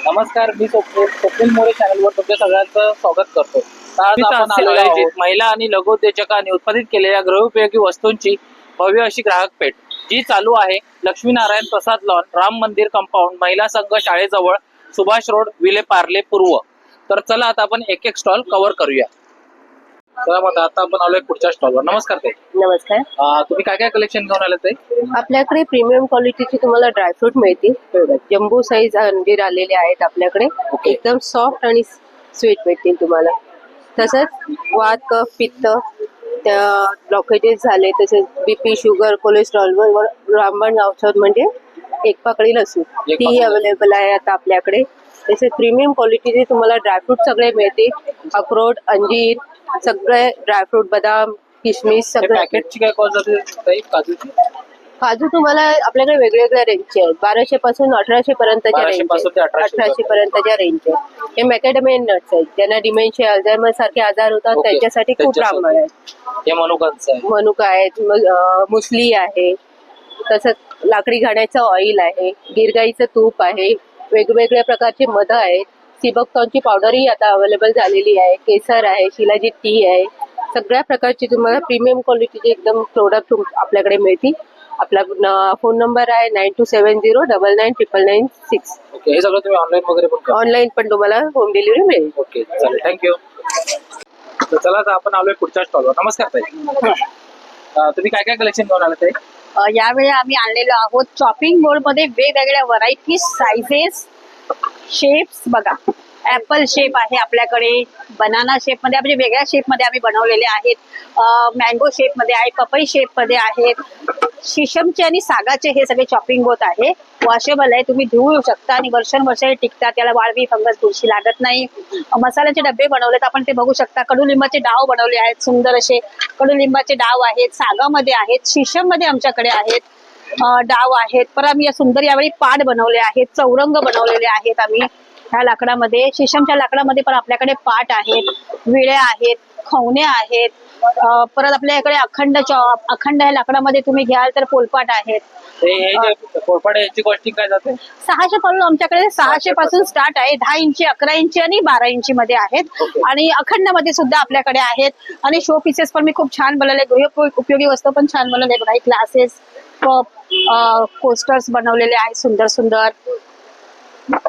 नमस्कार, मी स्वप्नील मोरे चॅनलवर तुमच्या सगळ्यांचं स्वागत करतो. आज आपण आयोजित महिला आणि लघु उद्योजकांनी उत्पादित केलेल्या गृहोपयोगी वस्तूंची भव्य अशी ग्राहक पेठ जी चालू आहे लक्ष्मीनारायण प्रसाद लॉन, राम मंदिर कंपाऊंड, महिला संघ शाळेजवळ, सुभाष रोड, विले पार्ले पूर्व. तर चला आता आपण एक एक स्टॉल कव्हर करूया. चला मग आता आपण आलोय पुढच्या स्टॉलवर. नमस्कार ताई. नमस्कार. तुम्ही काय काय कलेक्शन घेऊन आले ताई? आपल्याकडे प्रीमियम क्वालिटीचे तुम्हाला ड्रायफ्रूट मिळतील. जम्बो साईज अंजीर आलेले आहेत आपल्याकडे. एकदम सॉफ्ट आणि स्वीट भेटतील तुम्हाला. तसंच वात, कफ, पित्त, त्या ब्लॉकेजेस झाले, तसेच बीपी, शुगर, कोलेस्ट्रॉल रामबाण औषध म्हणजे एक पाकळी लसूण ती अवेलेबल आहे आता आपल्याकडे. तसेच प्रीमियम क्वालिटीचे तुम्हाला ड्रायफ्रूट सगळे मिळतील. अक्रोड, अंजीर, सगळे ड्रायफ्रूट, बदाम, किशमिश सगळे. पॅकेटची काय कॉस्ट जाते काजूची? काजू तुम्हाला आपल्याकडे वेगवेगळ्या रेंजचे आहेत. 1200 पासून 1800 पर्यंतच्या रेंज, 1800 पर्यंतच्या रेंजचे. हे मॅकेडमियन नट्स आहेत. ज्यांना डिमेन्शिया, अल्झायमर सारखे आजार होतात त्यांच्यासाठी खूप रामबाण आहेत. हे मनुका आहेत, मुसली आहे, तसंच लाकडी घाण्याचं ऑइल आहे, गिरगाईचं तूप आहे, वेगवेगळ्या प्रकारचे मध आहेत. सिबकटॉनची पावडरही आता अवेलेबल झालेली आहे. केसर आहे, शिलाजीत टी आहे. सगळ्या प्रकारची तुम्हाला प्रीमियम क्वालिटीचे एकदम प्रोडक्ट आपल्याकडे मिळतील. आपला फोन नंबर आहे 9270999996. ओके. हे सगळं तुम्ही ऑनलाईन वगैरे पण ऑनलाईन पण तुम्हाला होम डिलिव्हरी मिळेल. ओके, चालेल, थँक्यू. तर चला आता आपण आलोय पुढच्या स्टॉलवर. नमस्कार ताई. तुम्ही काय काय कलेक्शन घेऊन आले ताई? यावेळी आम्ही आणलेलो आहोत चॉपिंग बोर्ड मध्ये वेगवेगळ्या व्हरायटी, सायझेस, शेप्स. बघा, ऍपल शेप आहे आपल्याकडे, बनाना शेप मध्ये, म्हणजे वेगळ्या शेप मध्ये आम्ही बनवलेले आहेत. मँगो शेप मध्ये आहे, पपई शेप मध्ये आहेत. शिशमचे आणि सागाचे हे सगळे चॉपिंग बोर्ड आहे. वॉशेबल आहे, तुम्ही धुवू शकता आणि वर्षानुवर्ष टिकतात. त्याला वाळवी, फंगस, बुरशी लागत नाही. मसाल्याचे डबे बनवलेत आपण, ते बघू शकता. कडुलिंबाचे डाव बनवले आहेत, सुंदर असे कडुलिंबाचे डाव आहेत. सागामध्ये आहेत, शिशम मध्ये आमच्याकडे आहेत डाव आहेत. पर आम्ही या सुंदर यावेळी पाट बनवले आहेत, चौरंग बनवलेले आहेत आम्ही ह्या लाकडामध्ये. शिशमच्या लाकडामध्ये पण आपल्याकडे पाट आहेत, विळ्या आहेत, खवणे आहेत. परत आपल्याकडे अखंड ह्या लाकडामध्ये तुम्ही घ्याल तर पोलपाट आहेत. पोलपाट याची कॉस्टिंग काय जाते? 600 पासून आमच्याकडे 600 पासून स्टार्ट आहे. 10 इंची, 11 इंची आणि 12 इंची मध्ये आहेत. आणि अखंड मध्ये सुद्धा आपल्याकडे आहेत. आणि शो पीसेस पण मी खूप छान बनवले, उपयोगी वस्तू पण छान बनवले. ग्लासेस, कप, कोस्टर्स बनवलेले आहेत सुंदर सुंदर.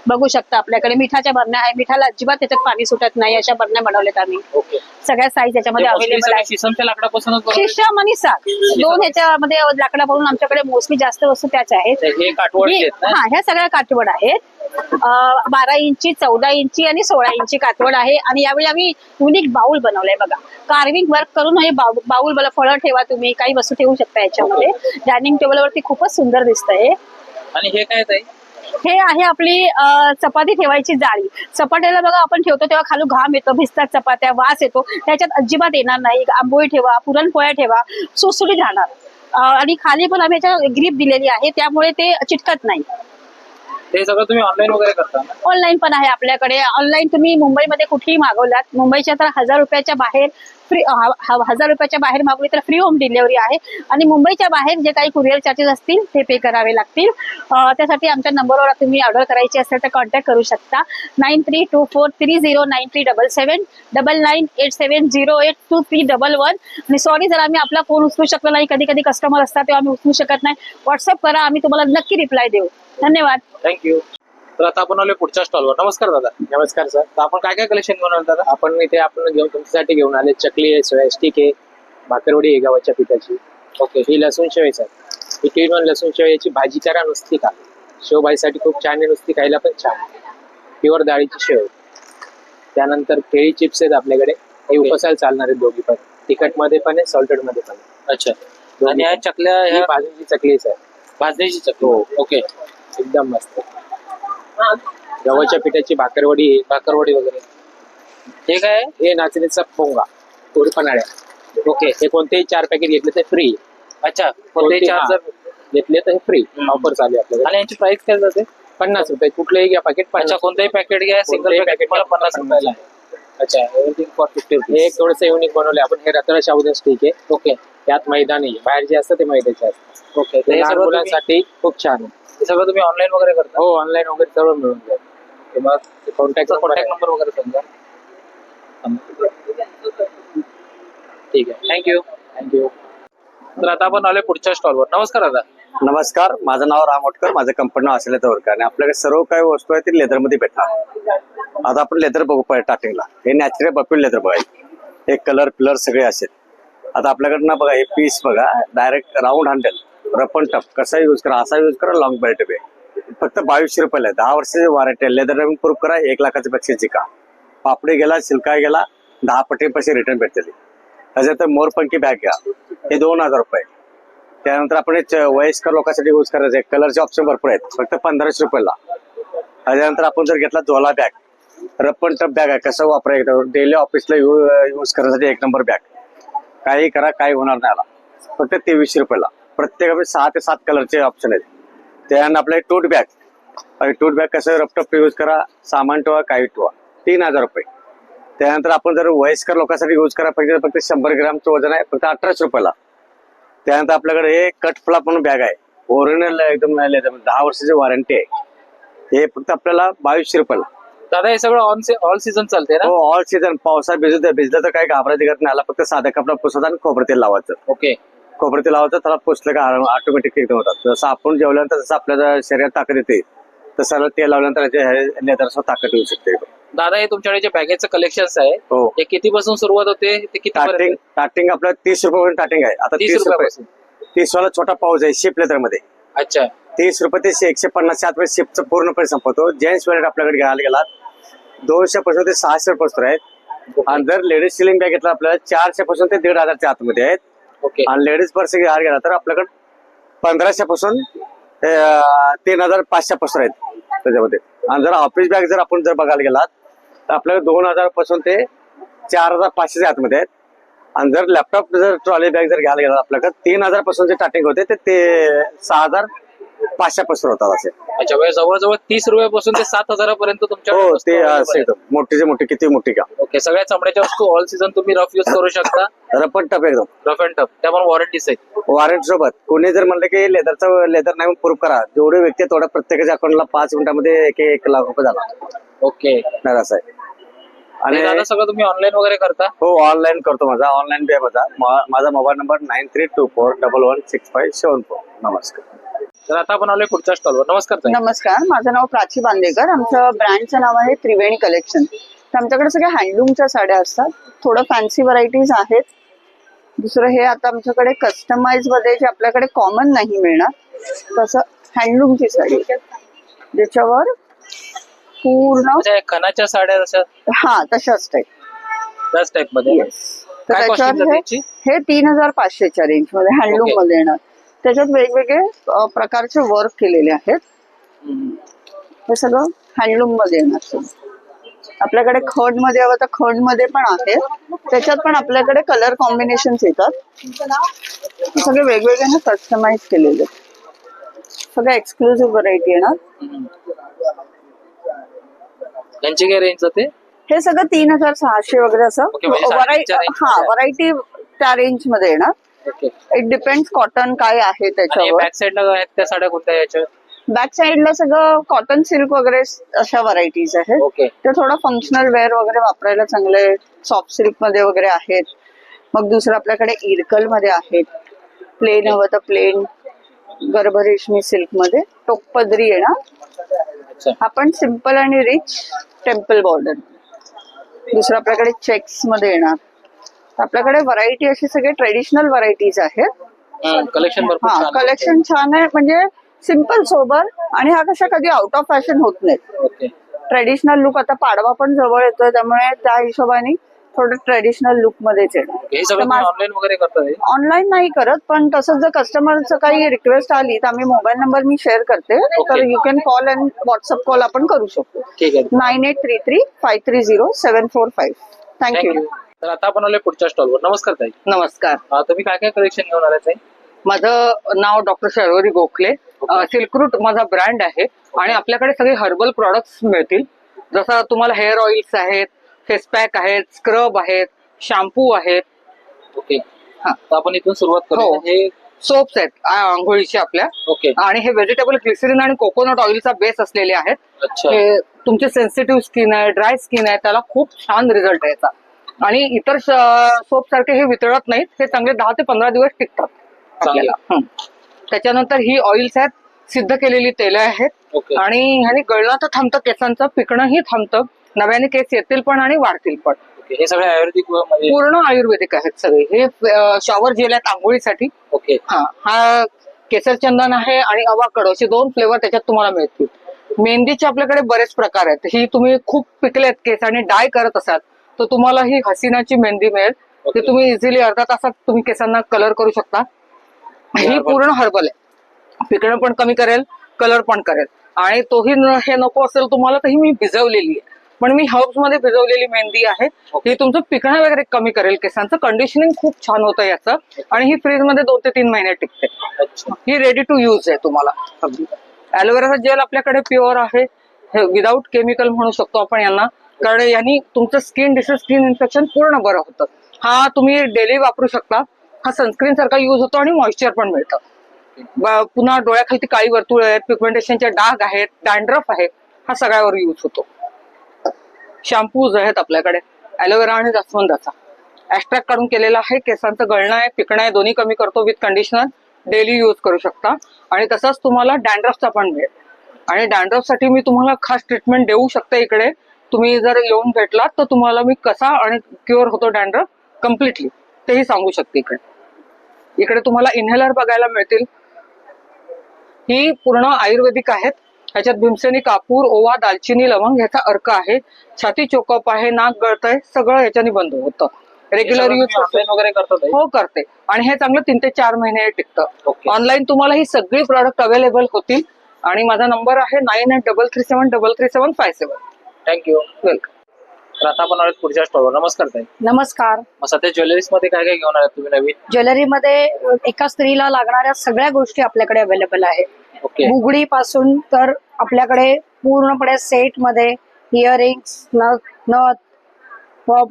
बघू शकता आपल्याकडे मिठाच्या बरण्या आहे. मिठाला अजिबात त्याच्यात पाणी सुटत नाही अशा बरण्या बनवलेत आम्ही. सगळ्या साईज याच्यामध्ये अवेलेबल आहे. शिशमच्या लाकडापासून शिशम आणि साग दोन ह्याच्यामध्ये लाकडापासून आमच्याकडे मोस्टली जास्त वस्तू त्याच आहेत. हा, ह्या सगळ्या काठवड आहेत. 12 इंची, 14 इंची आणि 16 इंची काठवड आहे. आणि यावेळी आम्ही युनिक बाउल बनवलंय. बघा, कार्विंग वर्क करून हे बाउल मला फळं ठेवा, तुम्ही काही वस्तू ठेवू शकता याच्यामध्ये. डायनिंग टेबलवरती खूपच सुंदर दिसतंय. आणि हे काय ताई? हे आहे आपली चपाती ठेवायची जाळी. चपात्याला बघा आपण ठेवतो तेव्हा खालू घाम येतो, भिजतात चपात्या, वास येतो. त्याच्यात अजिबात येणार नाही. आंबोळी ठेवा, पुरणपोळ्या ठेवा, सुटसुटीत राहणार. आणि खाली पण आम्ही याच्या ग्रीप दिलेली आहे, त्यामुळे ते चिटकत नाही. ते सगळं तुम्ही ऑनलाईन वगैरे करता? ऑनलाईन पण आहे आपल्याकडे. ऑनलाईन तुम्ही मुंबईमध्ये कुठेही मागवलात, मुंबईच्या तर 1000 रुपयाच्या बाहेर फ्री, 1000 रुपयाच्या बाहेर मागवली तर फ्री होम डिलिव्हरी आहे. आणि मुंबईच्या बाहेर जे काही कुरिअर चार्जेस असतील ते पे करावे लागतील. त्यासाठी आमच्या नंबरवर तुम्ही ऑर्डर करायची असेल तर कॉन्टॅक्ट करू शकता. 9324309377 9987082311. आणि सॉरी जर आम्ही आपला फोन उचलू शकलो नाही, कधी कधी कस्टमर असतात तेव्हा आम्ही उचलू शकत नाही. व्हॉट्सअप करा, आम्ही तुम्हाला नक्की रिप्लाय देऊ. धन्यवाद, थँक्यू. तर आता आपण आलोय पुढच्या स्टॉलवर. नमस्कार दादा. नमस्कार सर. तर आपण काय काय कलेक्शन घेऊन आलो दादा? आपण इथे तुमच्यासाठी घेऊन आले चकली आहे, सोया स्टिक आहे, भाकरवडी आहे गव्हाच्या पिठाची. ओके. ही लसूण शेव सर. ही 2-in-1 लसूण शेव. याची भाजी करा, नुसती का शेवभाजीसाठी खूप छान आहे, नुसती खायला पण छान. प्युअर डाळीची शेव. त्यानंतर केळी चिप्स आहेत आपल्याकडे. हे उपसायला चालणार आहेत दोघी पण. तिखट मध्ये पण आहे, सॉल्टेड मध्ये पण. अच्छा. आणि ह्या चकल्या, ही भाजणीची चकली सर. भाजणीची चकली. हो, ओके, एकदम मस्त. गव्हाच्या पिठाची भाकरवडी आहे, भाकरवडी वगैरे. हे काय? हे नाचणीचा पोंगा, उडपणाऱ्या. ओके. हे कोणतेही 4 पॅकेट घेतले तर फ्री. अच्छा, कोणतेही 4 जर घेतले तर फ्री ऑफर चालू आहे आपल्याला. आणि यांची प्राइस काय जाते? 50 रुपये. कुठलेही घ्या पॅकेट. अच्छा, कोणतेही पॅकेट घ्या, सिंगल पॅकेट मला 50 रुपयाला आहे. अच्छा, एव्हरीथिंग फॉर 50 रुपीज. हे एक थोडंसं युनिक बनवले आपण. हे रताळा साबुदाणा स्टिक आहे. ओके. त्यात मैदा नाही, बाहेर जे असतं ते मैद्याचे असतं. ओके. लहान मुलांसाठी खूप छान आहे. हे सगळं तुम्ही ऑनलाईन वगैरे करता? हो, ऑनलाईन वगैरे सर्व मिळून जाईल. कॉन्टॅक्ट कॉन्टॅक्ट नंबर वगैरे सांगा. ठीक आहे, थँक्यू. थँक्यू. तर आता आपण आलोय पुढच्या स्टॉलवर. नमस्कार दादा. नमस्कार, माझं नाव राम ओटकर, माझं कंपनी नाव असेल तर आणि आपल्याकडे सर्व काही वस्तू आहे ती लेदरमध्ये भेटणार. आता आपण लेदर बघू स्टार्टिंगला. हे नॅचरल बकुल लेदर बघा, हे कलर पिलर सगळे असेल. आता आपल्याकडनं बघा हे पीस बघा, डायरेक्ट राऊंड हँडल, रपन टप, कसा यूज करा, असा यूज करा, लॉंग बेल्ट बे. फक्त 2200 रुपयाला आहे. 10 वर्षाची वॉरंटी आहे. लेदर नवीन प्रूफ करा, 1 लाखाच्या पेक्षा जिका. पापडी गेला, सिल्का गेला, 10 पटी पैसे रिटर्न भेटतील. त्याच्यानंतर मोरपंखी बॅग घ्या, हे 2000 रुपये. त्यानंतर आपण वयस्कर लोकांसाठी यूज करायचे कलरचे ऑप्शन भरपूर आहेत, फक्त 1500 रुपयाला. त्याच्यानंतर आपण जर घेतला झोला बॅग, रप्पन टप बॅग आहे, कसं वापरायचं डेली ऑफिसला यूज करण्यासाठी 1 नंबर बॅग. काही करा, काही होणार नाही आला, फक्त 2300 रुपयाला. प्रत्येकामध्ये 6 ते 7 कलरचे ऑप्शन आहेत. त्यानंतर आपलं टूट बॅग, टूट बॅग कसं रपटप यूज करा, सामान ठेवा, काही ठेवा, 3000 रुपये. त्यानंतर आपण जर वयस्कर लोकांसाठी यूज करा पाहिजे, फक्त 100 ग्रामचं वजन आहे, फक्त 1800 रुपयाला. त्यानंतर आपल्याकडे हे कट फ्लॉप म्हणून बॅग आहे, ओरिजिनल एकदम 10 वर्षाची वॉरंटी आहे. हे फक्त आपल्याला 2200 रुपयाला. दादा हे सगळं ऑल सीझन चालते ना? हो, ऑल सीझन. पावसात भिजलं तर काही घाबरायची गरज नाही. आला फक्त साधा कपडा पुसायचा आणि खोबरं तेल लावायचं. ओके. खोबरं तेल लावायचं, त्याला पुसलं का ऑटोमॅटिक एकदम होतात. जसं आपण जेवल्यानंतर जसं आपल्या शरीरात ताकद येते, तसं तेल लावल्यानंतर लेदरचं ताकद येऊ शकते. दादा हे तुमच्याकडे जे बॅगेचं कलेक्शन्स आहे, हो, ते कितीपासून सुरुवात होते ते किती? स्टार्टिंग आपलं 30 रुपयापासून स्टार्टिंग आहे. आता 30 रुपये. 30 वाला छोटा पाऊच आहे शिप लेदर मध्ये. अच्छा. 30 रुपये ते 150 आतमध्ये शिपचं पूर्णपणे संपवतो. जेंट्स वेअर आपल्याकडे घ्यायला गेला 200 पासून ते 600 पासून आहेत. आणि जर लेडीज सिलिंग बॅग घेतला आपल्याला 400 पासून ते 1500 आतमध्ये आहेत. ओके. आणि लेडीज पर्स घ्यायला गेला तर आपल्याकडे 1500 पासून 3500 पासून आहेत त्याच्यामध्ये. आणि जर ऑफिस बॅग जर आपण बघायला गेलात तर आपल्याकडे 2000 पासून ते 4500 आतमध्ये आहेत. आणि जर लॅपटॉप जर ट्रॉली बॅग जर घ्यायला गेला आपल्याकडे 3000 पासून जे स्टार्टिंग होते ते 6500 पासून होतात असे. अच्छा, म्हणजे जवळजवळ 30 रुपयापासून ते 7000 पर्यंत हो, ते तुमच्या मोठीचे मोठी, किती मोठी का. ओके. सगळ्या चमड्याच्या वस्तू ऑल सीझन तुम्ही रफ यूज करू शकता. रपन टप एकदम रफ अँड टफ, त्यामुळे वॉरंटीज आहेत. वॉरंटी सोबत. कोणी जर म्हणलं की लेदर नाही प्रूफ करा, जेवढे व्यक्ती तेवढ्या प्रत्येकाच्या अकाउंटला 5 मिनिटांमध्ये 1 लाख रुपये झाला. ओके. नाही असं आहे. आणि दादा सगळं तुम्ही ऑनलाईन वगैरे करता? हो, ऑनलाईन करतो. ऑनलाईन पे माझा मोबाईल नंबर 9324116574. नमस्कार. तर आता आपण आलोय पुढच्या स्टॉलवर. नमस्कार ताई. नमस्कार, माझं नाव प्राची बांदेकर. आमचं ब्रँडचं नाव आहे त्रिवेणी कलेक्शन. तर आमच्याकडे सगळ्या हँडलूमच्या साड्या असतात, थोडं फॅन्सी व्हरायटीज आहेत. दुसरं हे आता आमच्याकडे कस्टमाइज मध्ये जे आपल्याकडे कॉमन नाही मिळणार तसं हँडलूमची साडी, ज्याच्यावर पूर्ण अच्छा, या खणाच्या साड्या जशा हा तशाच टाईप. त्याच टाइप मध्ये. येस. तर काय costing त्याच्यावर त्याची? हे 3500च्या रेंज मध्ये हँडलूम मध्ये येणार. त्याच्यात वेगवेगळे प्रकारचे वर्क केलेले आहेत. हे सगळं हँडलूम मध्ये येणार. आपल्याकडे खड मध्ये हवं तर खड मध्ये पण आहे. त्याच्यात पण आपल्याकडे कलर कॉम्बिनेशन येतात. सगळे वेगवेगळे कस्टमाइज केलेले, सगळं एक्सक्लुझिव्ह व्हरायटी येणार. यांची काय रेंज जाते? हे सगळं 3600 वगैरे असं Okay, म्हणजे साडेतीनच्या range मध्ये आहे. व्हरायटी त्या रेंज मध्ये येणार. ओके. इट डिपेंड्स कॉटन काय आहे आणि त्याच्यावर. बॅक साईडला आहेत त्या साड्या कोणत्या याच्या? बॅक साईडला सगळं कॉटन सिल्क वगैरे अशा व्हरायटीज आहेत. ओके. ते थोडं फंक्शनल वेअर वगैरे वापरायला चांगले, सॉफ्ट सिल्क मध्ये वगैरे आहेत. मग दुसरं आपल्याकडे इरकल मध्ये आहेत. प्लेन हवं तर प्लेन, गर्भ रेशमी सिल्क मध्ये टोकपदरी येणार. अच्छा. आपण सिम्पल आणि रिच टेम्पल बॉर्डर. दुसरं आपल्याकडे चेक्स मध्ये येणार. आपल्याकडे व्हरायटी अशी सगळे ट्रेडिशनल व्हरायटीज आहेत. कलेक्शन भरपूर हा, छान आहे. कलेक्शन छान आहे. म्हणजे सिम्पल सोबर, आणि हा कशा कधी आउट ऑफ फॅशन होत नाहीत. ओके. ट्रेडिशनल लुक, आता पाडवा पण जवळ येतोय त्यामुळे त्या हिशोबाने थोडं ट्रेडिशनल लुक मध्येच येणार. हे सगळं ऑनलाईन वगैरे करता येईल? ऑनलाईन नाही करत, पण तसंच जर कस्टमरचं काही रिक्वेस्ट आली तर आम्ही मोबाईल नंबर मी शेअर करते. तर you can call and WhatsApp call आपण करू शकतो. ठीक आहे. 9833530745. थँक्यू. तर आता आपण आलोय पुढच्या स्टॉलवर. नमस्कार ताई. नमस्कार. तुम्ही काय काय कलेक्शन घेऊन आलाय ताई? माझं नाव डॉक्टर शर्वरी गोखले. सिल्करूट माझा ब्रँड आहे आणि आपल्याकडे सगळे हर्बल प्रॉडक्ट्स मिळतील. जसं तुम्हाला हेअर ऑइल्स आहेत, फेस पॅक आहेत, स्क्रब आहेत, शॅम्पू आहेत. ओके. हा. तर आपण इथून सुरुवात करू. हो. हे सोप्स आहेत आंघोळीचे आपल्या. ओके. आणि हे व्हेजिटेबल ग्लिसरीन आणि कोकोनट ऑइलचा बेस असलेले आहेत. अच्छा. हे तुमची सेन्सिटिव्ह स्किन आहे, ड्राय स्किन आहे, त्याला खूप छान रिझल्ट यायचा. आणि इतर सोप सारखे हे वितळत नाहीत, हे चांगले 10 ते 15 दिवस टिकतात आपल्याला. त्याच्यानंतर ही ऑइल्स आहेत, सिद्ध केलेली तेलं आहेत. ओके. आणि ह्याने गळणं तर थांबतं, केसांचं पिकणंही थांबतं, नव्याने केस येतील पण आणि वाढतील पण. हे सगळे आयुर्वेदिक म्हणजे पूर्ण आयुर्वेदिक आहेत सगळे. हे शॉवर जेल आहेत आंघोळीसाठी. ओके. हा केसर चंदन आहे आणि अवाकडो असे 2 फ्लेवर त्याच्यात तुम्हाला मिळतील. मेहंदीचे आपल्याकडे बरेच प्रकार आहेत. ही तुम्ही खूप पिकलेत केस आणि डाय करत असाल तर तुम्हाला ही हसीनाची मेहंदी मिळेल. ते तुम्ही इझिली अर्धा तासात तुम्ही केसांना कलर करू शकता. ही पूर्ण हर्बल आहे, पिकणं पण कमी करेल, कलर पण करेल. आणि तोही हे नको असेल तुम्हाला तर ही मी भिजवलेली आहे, पण मी हर्ब्स मध्ये भिजवलेली मेहंदी आहे. ही तुमचं पिकणं वगैरे कमी करेल, केसांचं कंडिशनिंग खूप छान होतं याचं. आणि ही फ्रीज मध्ये 2 ते 3 महिने टिकते. ही रेडी टू यूज आहे तुम्हाला. ॲलोवेराचा जेल आपल्याकडे प्युअर आहे, विदाऊट केमिकल म्हणू शकतो आपण यांना, कारण यांनी तुमचं स्किन डिसीज, स्किन इन्फेक्शन पूर्ण बरं होतं. हा तुम्ही डेली वापरू शकता. हा सनस्क्रीन सारखा यूज होतो आणि मॉइश्चर पण मिळतं. पुन्हा डोळ्याखाली काळी वर्तुळ आहेत, पिगमेंटेशनचे डाग आहेत, डॅन्ड्रफ आहे, हा सगळ्यावर यूज होतो. शॅम्पूज आहेत आपल्याकडे ॲलोवेरा आणि जास्वंदाचा, एक्स्ट्रॅक्ट काढून केलेला आहे. केसांचं गळणं आहे, पिकणं आहे, दोन्ही कमी करतो विथ कंडिशनर. डेली यूज करू शकता. आणि तसंच तुम्हाला डॅन्ड्रफचा पण मिळेल. आणि डॅन्ड्रफसाठी मी तुम्हाला खास ट्रीटमेंट देऊ शकते. इकडे तुम्ही जर येऊन भेटलात तर तुम्हाला मी कसा आणि क्युअर होतो डॅन्ड्रफ कम्प्लिटली तेही सांगू शकते. इकडे तुम्हाला इन्हेलर बघायला मिळतील. ही पूर्ण आयुर्वेदिक आहेत. ह्याच्यात भीमसेनी, कापूर, ओवा, दालचिनी, लवंग ह्याचा अर्क आहे. छाती चोकअप आहे, नाक गळतंय, सगळं ह्याच्याने बंद होतं. रेग्युलर यूज वगैरे करतात. हो करते. आणि हे चांगलं 3 ते 4 महिने टिकतं. ओके. ऑनलाईन तुम्हाला ही सगळी प्रॉडक्ट अवेलेबल होतील. आणि माझा नंबर आहे 9833733757. थँक्यू. वेलकम. तर आता आपण आलोत पुढच्या स्टॉलवर. नमस्कार ताई. नमस्कार. मग सध्या ज्वेलरीज मध्ये काय काय घेऊन आलात तुम्ही नवीन? ज्वेलरीमध्ये एका स्त्रीला लागणाऱ्या सगळ्या गोष्टी आपल्याकडे अवेलेबल आहेत. ओके. बुगडी पासून तर आपल्याकडे पूर्णपणे सेट मध्ये इयरिंग्स, नथ,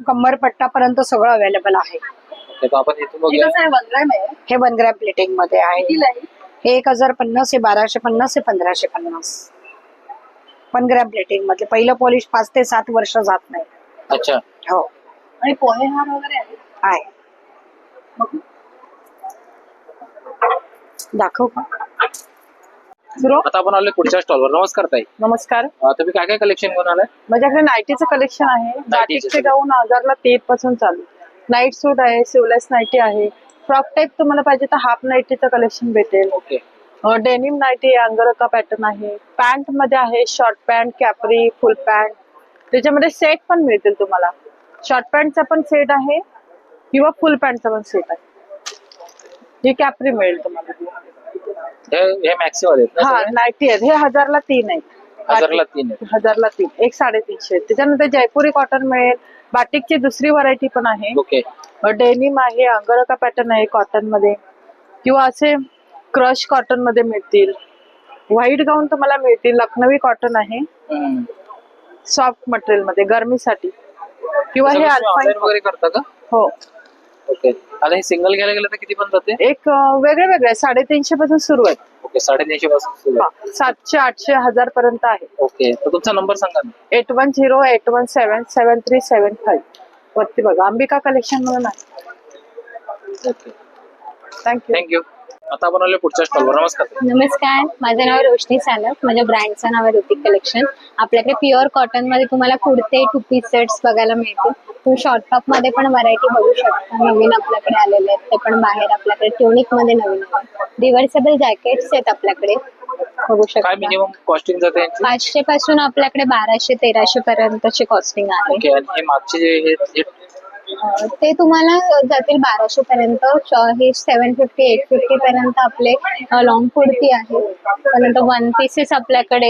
कमरपट्टापर्यंत सगळं अवेलेबल आहे. ओके, तर आपण इथून बघूया. हे 1 ग्रॅम प्लेटिंग मध्ये आहे. हे 1050, हे 1250, हे 1550. 1 ग्रॅम प्लेटिंग मध्ये पहिलं पॉलिश 5 ते 7 वर्ष जात नाही. अच्छा. हो. आणि पोहे हार वगैरे आहे. दाखव का? आता आपण आलोय पुढच्या स्टॉलवर. नमस्कार ताई. नमस्कार. तुम्ही काय काय कलेक्शन घेऊन आलाय? माझ्याकडे नाईटीचं कलेक्शन आहे. बाटिकचे गाऊन 1000 ला 13 पासून चालू. नाईट सूट आहे, सिवलेस नाईटी आहे. फ्रॉक टाईप तुम्हाला पाहिजे तर हाफ नाईटीचं कलेक्शन भेटेल. ओके. डेनिम नाईटी, अंगरखा पॅटर्न आहे. पॅन्ट मध्ये आहे शॉर्ट पॅन्ट, कॅपरी, फुल पॅन्ट. त्याच्यामध्ये सेट पण मिळतील तुम्हाला. शॉर्ट पॅन्टचा पण सेट आहे किंवा फुल पॅन्टचा पण सेट आहे. ही कॅपरी मिळेल तुम्हाला. हे मॅक्सी मध्ये आहेत ना हा सगळे? नाईटी आहेत. हे 1000 ला 3 आहेत. 1000 ला 3 आहे. 1000 ला 3, एक 350 आहे. त्याच्यानंतर जयपुरी कॉटन मिळेल. बाटिकची दुसरी व्हरायटी पण आहे. ओके. डेनिम आहे, अंगरखा पॅटर्न आहे कॉटन मध्ये, किंवा असे क्रश कॉटन मध्ये मिळतील. व्हाईट गाऊन तुम्हाला मिळतील. लखनवी कॉटन आहे, सॉफ्ट मटेरियल मध्ये गरमीसाठी. किंवा हे ऑनलाईन अल्पाईन वगैरे करता का? हो. ओके. आता हे सिंगल घ्यायला गेलं तर किती पण जाते? एक वेगळे वेगळे 350 पासून सुरू आहेत. ओके, 350 पासून सुरू आहे. 700, 800, 1000 पर्यंत आहे. ओके, तर तुमचा नंबर सांगा ना. 8108177375 वरती बघा. अंबिका कलेक्शन म्हणून आहे. Okay, thank you. थँक्यू. आता आपण आलो पुढच्या स्टॉलवर. नमस्कार. नमस्कार, माझं नाव रोशनी सानप. माझ्या ब्रँडचं नाव आहे ऋतिक कलेक्शन. आपल्याकडे प्युअर कॉटन मध्ये तुम्हाला कुर्ते, 2 पीस सेट्स बघायला मिळतील. तुम्ही शॉर्ट टॉप मध्ये पण व्हरायटी बघू शकता. नवीन आपल्याकडे आलेले आहेत ते पण. बाहेर आपल्याकडे ट्युनिक मध्ये नवीन आहे. रिव्हर्सेबल जॅकेट्स आहेत आपल्याकडे, बघू काय शकता. मिनिमम कॉस्टिंग जाते यांची? 500 पासून आपल्याकडे 1200-1300 पर्यंतची कॉस्टिंग आहे. ओके, आणि हे मागचे जे ते तुम्हाला जातील 1200 पर्यंत. हे 750, 850 पर्यंत आपले लॉंग कुर्ती आहे. त्यानंतर 1 पीसेस आपल्याकडे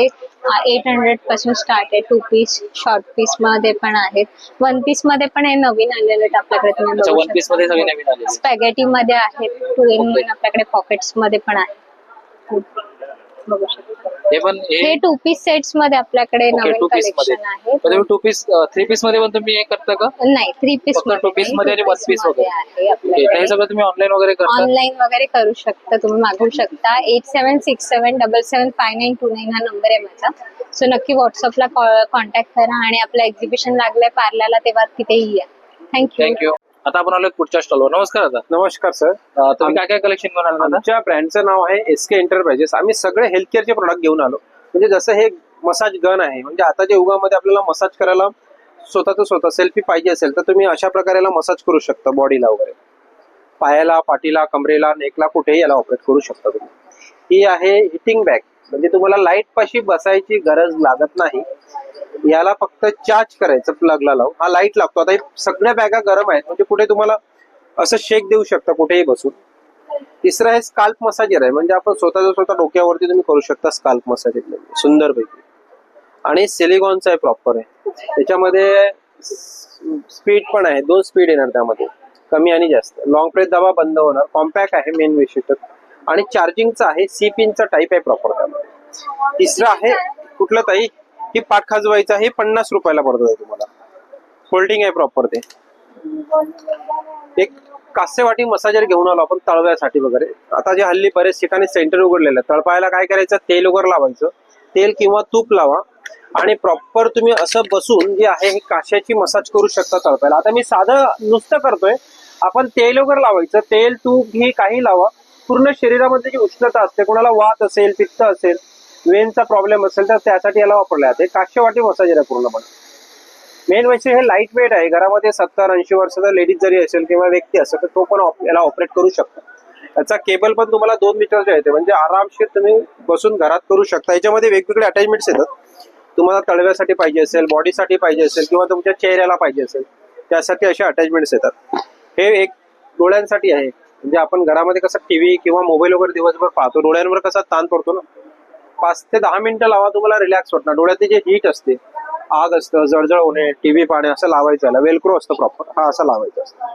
800 पासून स्टार्ट आहे. 2 पीस, शॉर्ट पीस मध्ये पण आहेत. 1 पीस मध्ये पण हे नवीन आलेले आहेत आपल्याकडे. तुम्ही अच्छा, बघू 1 पीस मध्ये सगळे नवीन आले. स्पॅगेटी मध्ये आहेत. 2 in 1 आपल्याकडे पॉकेट्स मध्ये पण आहे. बघू शकता. हे पण हे 2 पीस सेट्स मध्ये आपल्याकडे नवीन 2 पीस मध्ये. कलेक्शन आहे. तुम्ही 2 पीस, 3 पीस मध्ये पण तुम्ही हे करता का? नाही, 3 पीस फक्त 2 पीस मध्ये आणि 1 पीस वगैरे. आहे ओके, तर आपल्याकडे. हे सगळं तुम्ही ऑनलाईन वगैरे करता? ऑनलाईन वगैरे करू शकता, तुम्ही मागवू शकता. 8767775929 हा नंबर आहे माझा. सो नक्की व्हॉट्सअपला कॉन्टॅक्ट करा आणि आपलं एक्झिबिशन लागलंय पार्ल्याला तेव्हा तिथेही या. थँक्यू. थँक्यू. आता आपण आलो पुढच्या स्टॉलवर. नमस्कार दादा. नमस्कार सर. तुम्ही काय काय कलेक्शन घेऊन आला दादा? आमच्या ब्रँडचं नाव आहे SK एंटरप्राइजेस. आम्ही सगळे हेल्थ केअरचे प्रोडक्ट घेऊन आलो. म्हणजे जसं हे मसाज गन आहे, म्हणजे आताच्या युगामध्ये आपल्याला मसाज करायला स्वतः सेल्फी पाहिजे असेल तर तुम्ही अशा प्रकारे याला मसाज करू शकता. बॉडीला वगैरे, पायाला, पाठीला, कमरेला, नेकला, कुठेही याला ऑपरेट करू शकता तुम्ही. ही आहे हिटिंग बॅग, म्हणजे तुम्हाला लाईट पाशी बसायची गरज लागत नाही. याला फक्त चार्ज करायचं प्लगला लावून. हा लाईट लागतो. आता हे सगळ्या बॅगा गरम आहेत, म्हणजे कुठे तुम्हाला असं शेक देऊ शकता कुठेही बसून. तिसरं आहे स्काल्प मसाजर आहे, म्हणजे आपण स्वतः डोक्यावरती तुम्ही करू शकता स्काल्प मसाज एकदम सुंदरपैकी. आणि सिलिकॉनचं आहे, प्रॉपर आहे. त्याच्यामध्ये स्पीड पण आहे, 2 स्पीड येणार त्यामध्ये, कमी आणि जास्त. लॉंग प्रेस दाबा बंद होणार. कॉम्पॅक्ट आहे मेन विषय. आणि चार्जिंगचं आहे, C पिनचा टाईप आहे प्रॉपर त्यामध्ये. तिसरं आहे कुठलं ताई, ही पाठ खाजवायचं आहे, 50 रुपयाला पडतो आहे तुम्हाला. फोल्डिंग आहे प्रॉपर. ते एक कास्यवाटी मसाजर घेऊन आलो आपण तळव्यासाठी वगैरे. आता जे हल्ली बरेच ठिकाणी सेंटर उघडलेलं आहे, तळपायाला काय करायचं, तेल वगैरे लावायचं. तेल किंवा तूप लावा आणि प्रॉपर तुम्ही असं बसून जे आहे हे काश्याची मसाज करू शकता तळपायाला. आता मी साधं नुसतं करतोय, आपण तेल वगैरे लावायचं. तेल, तूप, घी काही लावा. पूर्ण शरीरामध्ये जी उष्णता असते, कोणाला वात असेल, पित्त असेल, वेनचा प्रॉब्लेम असेल तर त्यासाठी याला वापरले जाते. काश्यवाटी मसाजर आहे पूर्णपणे. मेन वैसे हे लाईट वेट आहे. घरामध्ये 70-80 वर्षाचा लेडीज जरी असेल किंवा व्यक्ती असेल तर तो पण याला ऑपरेट करू शकतो. याचा केबल पण तुम्हाला 2 मीटरचा येते, म्हणजे आरामशीर तुम्ही बसून घरात करू शकता. याच्यामध्ये वेगवेगळे अटॅचमेंट्स येतात. तुम्हाला तळव्यासाठी पाहिजे असेल, बॉडीसाठी पाहिजे असेल किंवा तुमच्या चेहऱ्याला पाहिजे असेल त्यासाठी असे अटॅचमेंट्स येतात. हे एक डोळ्यांसाठी आहे, म्हणजे आपण घरामध्ये कसं टीव्ही किंवा मोबाईल वगैरे दिवसभर पाहतो, डोळ्यांवर कसा ताण पडतो ना. 5 ते 10 मिनिटं लावा, तुम्हाला रिलॅक्स वाटणार. डोळ्यातली जे हीट असते, आग असतं, जळजळ होणे, टीव्ही पाहणे, असं लावायचं. याला वेलक्रो असतं प्रॉपर, हा असं लावायचं असतं.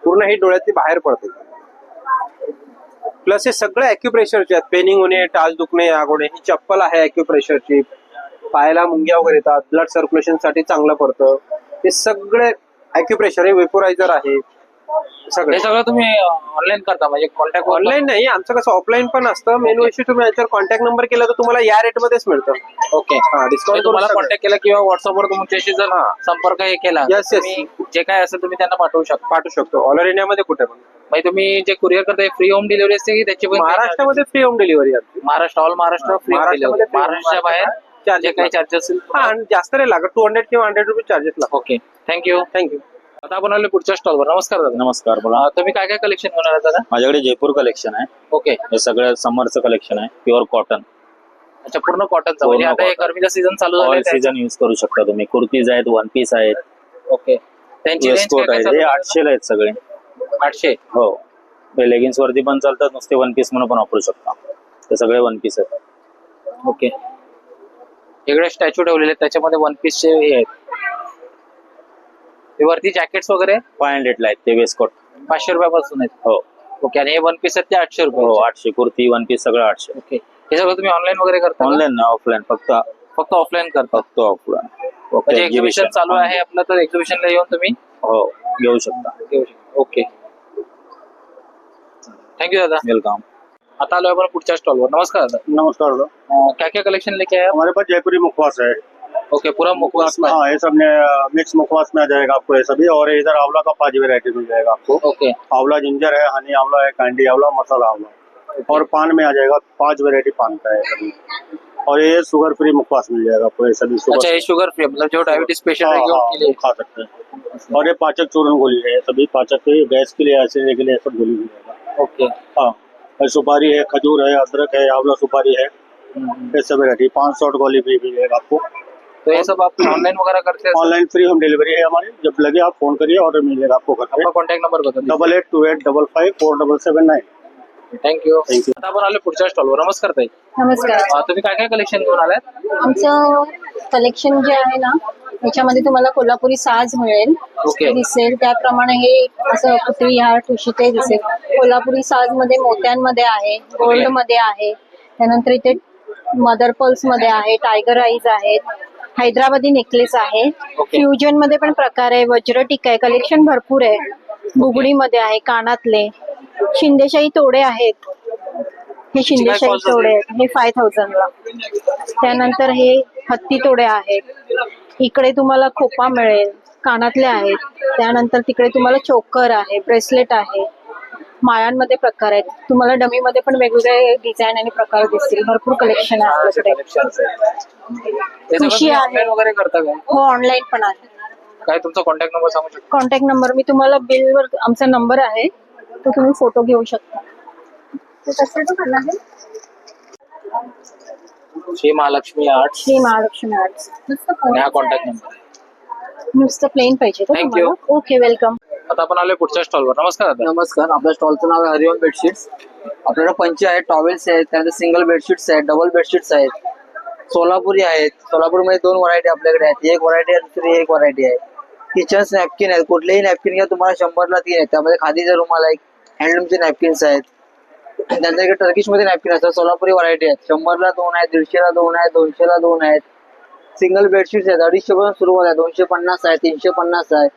पूर्ण ही डोळ्यातली बाहेर पडते. प्लस हे सगळे ॲक्युप्रेशरचे आहेत. पेनिंग होणे, टाच दुखणे, आग होणे. ही चप्पल आहे ॲक्युप्रेशरची. पायाला मुंग्या वगैरे येतात, ब्लड सर्क्युलेशन साठी चांगलं पडतं. हे सगळे ॲक्युप्रेशर. हे वेपोरायझर आहे. हे सगळं तुम्ही ऑनलाईन करता, म्हणजे कॉन्टॅक्ट ऑनलाईन नाही, आमचं कसं ऑफलाईन पण असतं. मेन वैशिष्ट्य तुम्ही याच्यावर कॉन्टॅक्ट नंबर केला तर तुम्हाला या रेटमध्येच मिळतं. ओके. हा, डिस्काउंट तुम्हाला कॉन्टॅक्ट केला किंवा व्हॉट्सअपवर तुमच्याशी जर संपर्क हे केला, Yes, yes. तुम्ही जे काय असेल तुम्ही त्यांना पाठवू शकतो. ऑल ओव्हर इंडियामध्ये कुठे पण. म्हणजे तुम्ही जे कुरिअर करताय फ्री होम डिलिव्हरी असते की त्याची पण महाराष्ट्रामध्ये फ्री होम डिलिव्हरी आहे. महाराष्ट्र, ऑल महाराष्ट्र फ्री महाराष्ट्रामध्ये free home. महाराष्ट्राच्या बाहेर जे काही चार्जेस असेल. हा, आणि जास्त नाही लागत. 200 किंवा 100 रुपये चार्जेस लागतात. Okay, thank you. थँक्यू. आता आपण आलो पुढच्या स्टॉलवर. नमस्कार दादा. नमस्कार, बोला. तुम्ही काय काय कलेक्शन घेऊन आला दादा? माझ्याकडे जयपूर कलेक्शन आहे. ओके. हे सगळं समरचं कलेक्शन आहे, प्युअर कॉटन. अच्छा, पूर्ण कॉटनचं. म्हणजे आता हे गरमीचा सीझन चालू ऑल झाला, सीझन युज करू शकता तुम्ही. कुर्तीज आहेत, वन पीस आहेत, ओके. त्यांची वेस्टकोट आहेत. हे 800 आहेत सगळे. 800. हो, हे लेगिन्स वरती पण चालतात, नुसते वन पीस म्हणून पण वापरू शकता. ते सगळे वन पीस आहेत. ओके. इकडे स्टॅच्यू ठेवलेले आहेत, त्याच्यामध्ये वन पीसचे हे आहेत. हे वरती जॅकेट्स वगैरे 500 ला आहेत ते वेस्टकोट. 500 रुपयापासून आहेत. हो. ओके. आणि हे वन पीस आहेत ते 800 रुपये. हो, 800. कुर्ती, वन पीस सगळं 800. ओके. हे सगळं तुम्ही ऑनलाईन वगैरे करता? ऑनलाईन नाही, ऑफलाईन. फक्त ऑफलाईन करता? फक्त ऑफलाईन. म्हणजे एक्झिबिशन चालू आहे आपलं, तर एक्झिबिशनला येऊन तुम्ही हो घेऊ शकता. ओके, थँक्यू दादा. वेलकम. आता आलो आपण पुढच्या स्टॉलवर. नमस्कार दादा. नमस्कार। क्या क्या कलेक्शन लेके आए? हमारे पास जयपुरी मुखवास है। ओके, पूरा मुखवास में? हाँ, ये सब मिक्स मुखवास में आ जाएगा आपको ये सभी। और इधर आंवला का 5 वेरायटी मिल जाएगा आपको। ओके। आंवला जिंजर है, हनी आंवला है, कैंडी आंवला, मसाला आंवला। और पान में आ जाएगा 5 वेरायटी पान का है सभी। और ये शुगर फ्री मुखवास मिल जाएगा आपको ये सभी। अच्छा, ये शुगर फ्री, मतलब जो डायबिटीज पेशेंट है उनके लिए खा सकते हैं। और ये पाचक चूर्ण गोली है सभी। पाचक के गैस के लिए, एसिडिटी के लिए सब गोली मिल जाएगा। ओके। हाँ, सुपारी है, खजूर है, अदरक है, आंवला सुपारी है, ये सब वेरायटी। 500 गोली भी मिलेगा आपको। तो ये सब आप ऑनलाइन वगैरह करते हैं? ऑनलाइन फ्री होम डिलीवरी है हमारी। जब लगे आप फोन करिए, ऑर्डर मिलेगा आपको घर पे। आपका कॉन्टॅक्ट नंबर बता दीजिए। 8828554779। थँक्यू। आता आपण आलो पुढच्या स्टॉलवर. नमस्कार ताई. नमस्कार. तुम्ही काय काय कलेक्शन घेऊन आलात? आमचं कलेक्शन जे आहे ना, याच्यामध्ये तुम्हाला कोल्हापुरी साज मिळेल, ओके. दिसेल त्याप्रमाणे हे असं पुतळी हार ठुशी ते दिसेल. कोल्हापुरी साज मध्ये मोत्यांमध्ये आहे, गोल्ड मध्ये आहे, त्यानंतर इथे मदर पर्ल्स मध्ये आहे, टायगर आईज आहेत, हैदराबादी नेकलेस आहे, ओके. फ्युजन मध्ये पण प्रकार आहे, वज्रटिक आहे, कलेक्शन भरपूर आहे. बुगडी मध्ये आहे, कानातले, शिंदेशाही तोडे आहेत. हे शिंदेशाही तोडे आहेत, हे 5000 ला. त्यानंतर हे हत्तीतोडे आहेत, इकडे तुम्हाला खोपा मिळेल, कानातले आहेत, त्यानंतर तिकडे तुम्हाला चोकर आहे, ब्रेसलेट आहे, माळांमध्ये प्रकार आहेत, तुम्हाला डमी मध्ये पण वेगवेगळे डिझाईन आणि प्रकार दिसतील. भरपूर कलेक्शन आहे आपल्याकडे. खुशी आहे. ऑनलाईन वगैरे करता का? हो, ऑनलाईन पण आहे. काय तुमचा कॉन्टॅक्ट नंबर सांगू शकता? कॉन्टॅक्ट नंबर मी तुम्हाला बिलवर आमचा नंबर आहे, तो तुम्ही फोटो घेऊ शकता. Shri Mahalakshmi arts Shri Mahalakshmi arts. आणि हा कॉन्टॅक्ट नंबर आहे. नुसतं प्लेन पाहिजे का Thank तुम्हाला? Okay, welcome. आता आपण आलोय पुढच्या स्टॉलवर. नमस्कार दादा. नमस्कार. आपल्या स्टॉलचं नाव आहे हरिओम बेडशीट्स. आपल्याकडे पंचे आहेत, टॉवेल्स आहेत, त्यानंतर सिंगल बेडशीट्स आहेत, डबल बेडशीट्स आहेत, सोलापुरी आहेत. सोलापूरमध्ये 2 व्हरायटी आपल्याकडे आहेत. एक व्हरायटी आहे, दुसरी एक व्हरायटी आहे. किचन्स नॅपकिन आहेत, कुठलेही नॅपकिन घ्या तुम्हाला 100ला 3 आहेत. त्यामध्ये खादीचा रुमाल आहे, हँडलूमचे नॅपकिन्स आहेत. त्यानंतर इकडे टर्किश मध्ये नॅपकिन असतात, सोलापुरी व्हरायटी आहेत. 100ला 2 आहेत, 150ला 2 आहेत, 200ला 2 आहेत. सिंगल बेडशीट्स आहेत, 250 पासून सुरुवात आहे, 250 आहे, 350 आहे.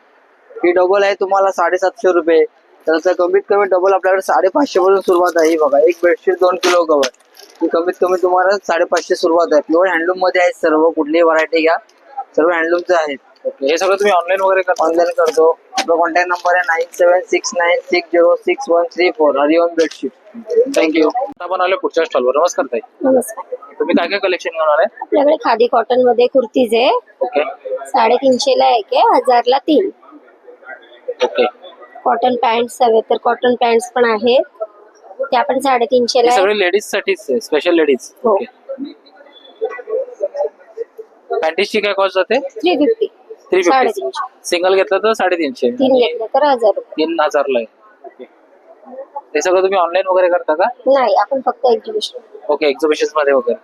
ही डबल आहे तुम्हाला 750 रुपये. त्यानंतर कमीत कमी डबल आपल्याकडे 550 पासून सुरुवात आहे. ही बघा, एक बेडशीट 2 किलो कवर, ही कमीत कमी तुम्हाला 550 सुरुवात आहे. प्युअर हँडलूम मध्ये आहेत सर्व, कुठलीही व्हरायटी घ्या, सर्व हँडलूमचे आहेत. हे सगळं तुम्ही ऑनलाईन वगैरे करता? ऑनलाईन करतो. आपला कॉन्टॅक्ट नंबर आहे 9769606134. हरिओम बेडशीट. थँक्यू. आता आपण आलोय पुढच्या स्टॉलवर. नमस्कार ताई. नमस्कार. तुम्ही काय काय कलेक्शन घेऊन आलाय? आपल्याकडे खादी कॉटन मध्ये कुर्तीज आहे. ओके 350ला एक आहे, 1000ला 3. ओके. कॉटन पॅन्ट्स हवे तर कॉटन पॅन्ट्स पण आहेत, त्या पण 350ला हे आहे. सगळे लेडीज साठीच स्पेशल लेडीज. हो. पॅन्टीची काय कॉस्ट जाते? 350. 350. 350. सिंगल घेतलं तर 350. 3 घेतलं तर 1000 रुपये. 3000ला आहे. ओके. हे सगळं तुम्ही ऑनलाईन वगैरे करता का? नाही, आपण फक्त एक्झिबिशन. ओके, एक्झिबिशन मध्ये वगैरे.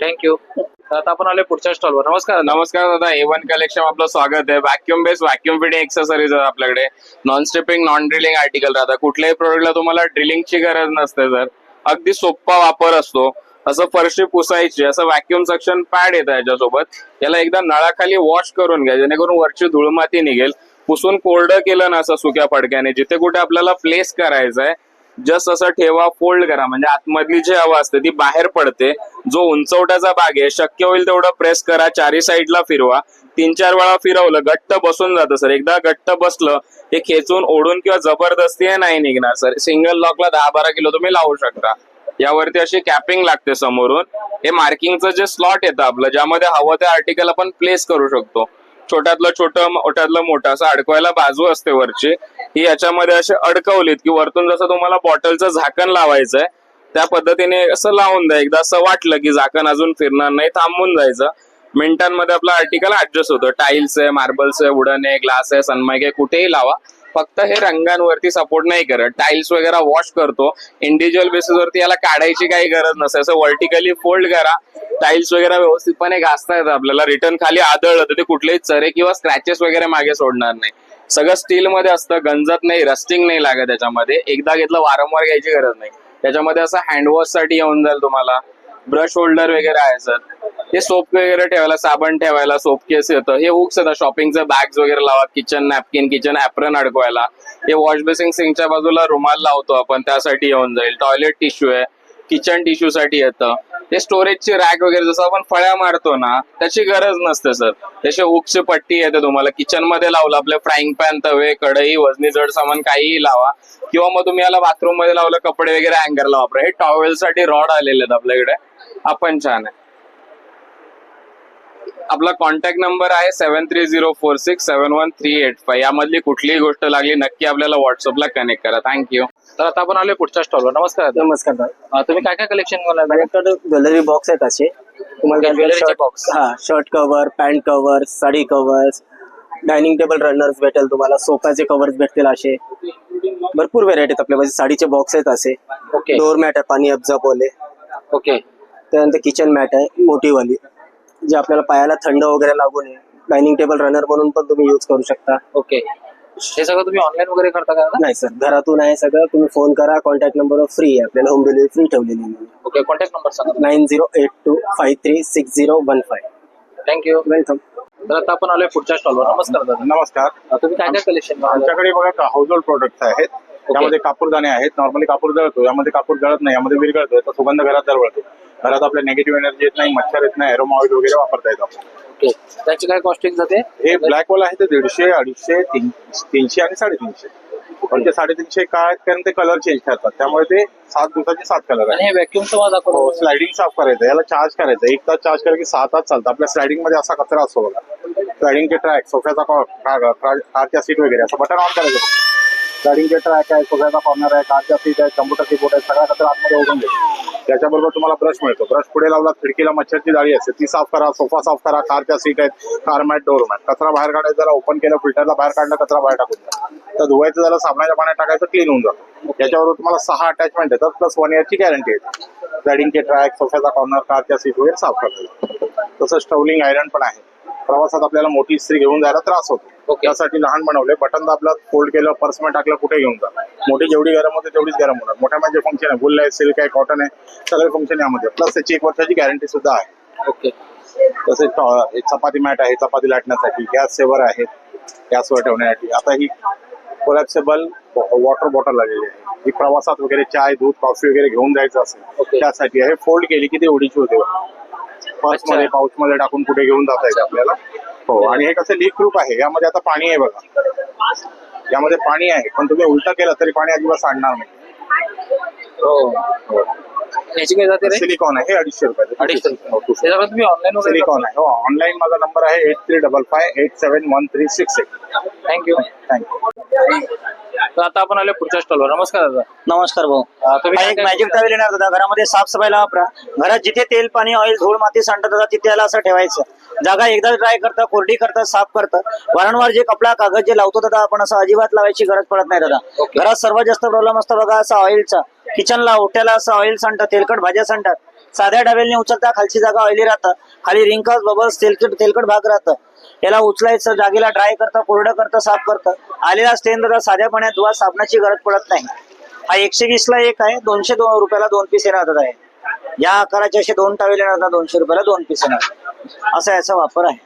थँक्यू. तर आता आपण आलोय पुढच्या स्टॉलवर. नमस्कार. नमस्कार दादा. A1 कलेक्शन आपलं स्वागत आहे. Vacuum based vacuum fitting accessories आहे आपल्याकडे. Non stripping non drilling article राहतात. कुठल्याही प्रोडक्टला तुम्हाला ड्रिलिंगची गरज नसते सर. अगदी सोपा वापर असतो. असं फरशी पुसायची, असं व्हॅक्युम सक्शन पॅड येतं याच्यासोबत. याला एकदा नळाखाली वॉश करून घ्या, जेणेकरून वरची धूळमाती निघेल. पुसून कोरडं केलं ना असं सुक्या पडक्याने, जिथे कुठे आपल्याला प्लेस करायचं आहे जस्ट असं ठेवा, फोल्ड करा, म्हणजे आतमधली जी हवा असते ती बाहेर पडते. जो उंचवट्याचा भाग आहे शक्य होईल तेवढं प्रेस करा, चारी साईडला फिरवा. 3-4 वेळा फिरवलं घट्ट बसून जातं सर. एकदा घट्ट बसलं हे खेचून ओढून किंवा जबरदस्ती नाही निघणार सर. सिंगल लॉकला 10-12 किलो तुम्ही लावू शकता. यावरती अशी कॅपिंग लागते समोरून. हे मार्किंगचं जे स्लॉट येतं आपलं, ज्यामध्ये हवं ते आर्टिकल आपण प्लेस करू शकतो. छोट्यातलं छोटं, मोठ्यातलं मोठं असं अडकवायला बाजू असते वरची. ही याच्यामध्ये असे अडकवलीत की वरतून जसं तुम्हाला बॉटलचं झाकण लावायचंय त्या पद्धतीने असं लावून द्या. एकदा असं वाटलं की झाकण अजून फिरणार नाही, थांबून जायचं. मिनिटांमध्ये आपलं आर्टिकल ऍडजस्ट होतं. टाईल्स आहे, मार्बल्स आहे, वुडन आहे, ग्लास आहे, सनमाइक आहे, कुठेही लावा. फक्त हे रंगांवरती सपोर्ट नाही करत. टाईल्स वगैरे वॉश करतो इंडिव्हिज्युअल बेसिसवरती, याला काढायची काही गरज नसते. असं व्हर्टिकली फोल्ड करा, टाईल्स वगैरे व्यवस्थितपणे घासता येतं आपल्याला. रिटर्न खाली आदळलं तर ते कुठलेही चरे किंवा स्क्रॅचेस वगैरे मागे सोडणार नाही. सगळं स्टील मध्ये असतं, गंजत नाही, रस्टिंग नाही लागत त्याच्यामध्ये. एकदा घेतलं वारंवार घ्यायची गरज नाही. त्याच्यामध्ये असं हँडवॉश साठी येऊन जाईल तुम्हाला. ब्रश होल्डर वगैरे आहे सर. हे सोप वगैरे ठेवायला, साबण ठेवायला सोप केस येतं. हे हुक्स येतात, शॉपिंगचे बॅग्स वगैरे लावा, किचन नॅपकिन, किचन ऍप्रन अडकवायला. हे वॉश बेसिंग सिंकच्या बाजूला रुमाल लावतो आपण, त्यासाठी येऊन जाईल. टॉयलेट टिश्यू आहे, किचन टिश्यू साठी येतं. ते स्टोरेजची रॅक वगैरे जसं आपण फळ्या मारतो ना त्याची गरज नसते सर. त्याची हुकची पट्टी येते तुम्हाला. किचन मध्ये लावलं, आपले फ्राईंग पॅन, तवे, कढई, वजनी जड सामान काहीही लावा. किंवा मग तुम्ही याला बाथरूम मध्ये लावलं, कपडे वगैरे हँगरला वापरा. हे टॉवेल साठी रॉड आलेले आहेत आपल्याकडे, आपण छान आहे. आपला कॉन्टॅक्ट नंबर आहे 7304671385. यामधली कुठलीही गोष्ट लागली नक्की आपल्याला व्हॉट्सअपला कनेक्ट करा. थँक्यू. तर आता आपण आलोय पुढच्या स्टॉलवर. नमस्कार. नमस्कार. तुम्ही काय काय कलेक्शन घेऊन आलाय? माझ्याकडे ज्वेलरी बॉक्स आहेत असे. तुम्हाला ज्वेलरीचे box. Shirt cover, pant cover, sari covers, dining table runners भेटेल तुम्हाला, सोफ्याचे कव्हर्स भेटतील. असे भरपूर व्हेरायटी आहेत आपल्या. साडीचे बॉक्स आहेत असे. ओके. डोअर मॅट आहे, पाणी अब्जॉर्बवाले. ओके. त्यानंतर किचन मॅट आहे मोठीवाली, जे आपल्याला पायाला थंड वगैरे लागू नये. डायनिंग टेबल रनर म्हणून पण तुम्ही यूज करू शकता. ओके. हे सगळं तुम्ही ऑनलाईन वगैरे करता का? नाही सर, घरातून आहे सगळं. तुम्ही फोन करा, कॉन्टॅक्ट नंबर फ्री आहे आपल्याला, होम डिलिव्हरी फ्री ठेवलेली आहे. ओके, कॉन्टॅक्ट नंबर सांगा. 9082536015. थँक्यू. वेलकम. तर आता आपण आलोय पुढच्या स्टॉलवर. नमस्कार दादा. नमस्कार. तुम्ही काय काय कलेक्शन? आमच्याकडे बघा हाऊस होल्ड प्रोडक्ट्स आहेत. त्यामध्ये कापूरदाणे आहेत. नॉर्मली कापूर जळतो, यामध्ये कापूर जळत नाही, यामध्ये विरघळतो, याचा सुगंध घरात दरवळतो. घरात आपल्या निगेटिव्ह एनर्जी येत नाही, मच्छर येत नाही, एरोमा ऑइल वगैरे वापरता येतं आपल्याला. ओके, त्याची काय कॉस्टिंग जाते? हे ब्लॅक वाला आहे ते 150, 250, 300 आणि 350. पण ते 350 काय आहेत कारण ते कलर चेंज करतात, त्यामुळे ते 7 दिवसाचे 7 कलर आणि आहे. हे व्हॅक्युम तुम्हाला दाखवतो. हो, स्लायडिंग साफ करायचं, याला चार्ज करायचं. 1 तास चार्ज केलं की 6 तास चालतं. आपल्या स्लायडिंग मध्ये असा कचरा असतो बघा, स्लायडिंगचे ट्रॅक, सोफ्याचा कारच्या सीट वगैरे, असं बटन ऑन करायचं. स्लायडिंगचे ट्रॅक आहे, सोफ्याचा कॉर्नर आहे, कारच्या सीट आहे, कम्प्युटर कीबोर्ड आहे, सगळा कचरा आतमध्ये ओढून घेतो. त्याच्याबरोबर तुम्हाला ब्रश मिळतो. ब्रश पुढे लावला, खिडकीला मच्छरची जाळी असते ती साफ करा, सोफा साफ करा, कारच्या सीट आहेत, कार मॅट, डोर मॅट. कचरा बाहेर काढायचा, जरा ओपन केलं, फिल्टरला बाहेर काढलं, कचरा बाहेर टाकून द्या. तर धुवायचं झालं, साबणाच्या पाण्यात टाकायचं, क्लीन होऊन जातं. याच्याबरोबर तुम्हाला 6 अटॅचमेंट येतात, प्लस 1 इयरची गॅरंटी येते. स्लायडिंगचे ट्रॅक, सोफ्याचा कॉर्नर, कारच्या सीट वगैरे साफ करतो. तसंच स्टवलिंग आयरन पण आहे. प्रवासात आपल्याला मोठी इस्त्री घेऊन जायला त्रास होतो, त्यासाठी लहान बनवले. बटन दाबलं, फोल्ड केलं, पर्समध्ये टाकलं, कुठे घेऊन जा. मोठी जेवढी गरम होते तेवढीच गरम होणार. मोठ्या म्हणजे फंक्शन आहे, वूल आहे, सिल्क आहे, कॉटन आहे, सगळे फंक्शन यामध्ये. प्लस त्याची 1 वर्षाची गॅरंटी सुद्धा आहे. ओके, तसेच चपाती मॅट आहे, चपाती लाटण्यासाठी. गॅस सेवर आहेत, गॅसवर ठेवण्यासाठी. आता ही कोलॅप्सेबल वॉटर बॉटल आलेली आहे, ही प्रवासात वगैरे चाय, दूध, कॉफी वगैरे घेऊन जायचं असेल त्यासाठी आहे. फोल्ड केली की ती एवढीची होते, पर्समध्ये, पाऊचमध्ये टाकून कुठे घेऊन जाता येते आपल्याला. हो, आणि हे कसं लीक प्रूफ आहे. यामध्ये आता पाणी आहे बघा, यामध्ये पाणी आहे, पण तुम्ही उलटा केलं तरी पाणी अजिबात सांडणार नाही. हो, याची काय जाते रे? सिलिकॉन आहे, हे 250 रुपये. 250. त्याच्याकडे तुम्ही ऑनलाईन वगैरे सिलिकॉन आहे. हो, ऑनलाईन माझा नंबर आहे 8355871368. थँक्यू. तर आता आपण आले पुढच्या स्टॉलवर. नमस्कार दादा. नमस्कार भाऊ. तुम्ही हा एक मॅजिक टॉवेल येणार दादा. घरामध्ये साफसफाईला वापरा. घरात जिथे तेल, पाणी, ऑइल, धूळ, माती सांडत दादा तिथे याला असं ठेवायचं. जागा एकदा ड्राय करता, कोरडी करता, साफ करता. वारंवार जे कपडा, कागद जे लावतो दादा आपण, असं अजिबात लावायची गरज पडत नाही दादा. घरात सर्वात जास्त प्रॉब्लेम असतो बघा असा ऑइलचा. किचनला, ओट्याला असं ऑइल सांडतं, तेलकट भाज्या सांडतात. साध्या डबेलने उचलता, खालची जागा ऑइली राहतं, खाली रिंकल्स, बबल्स, तेलकट भाग राहतं. याला उचलायचं, जागेला ड्राय करता, कोरडं करता, साफ करतं. आलेला स्टेन दादा साध्या पाण्यात धुवा, साबणाची गरज पडत नाही. हा 120 ला एक आहे, 202 रुपयाला 2 पीस येणार दादा. या आकाराचे असे 2 टॉवेल येणार दादा, 200 रुपयाला 2 पीस येणार. असा याचा वापर आहे.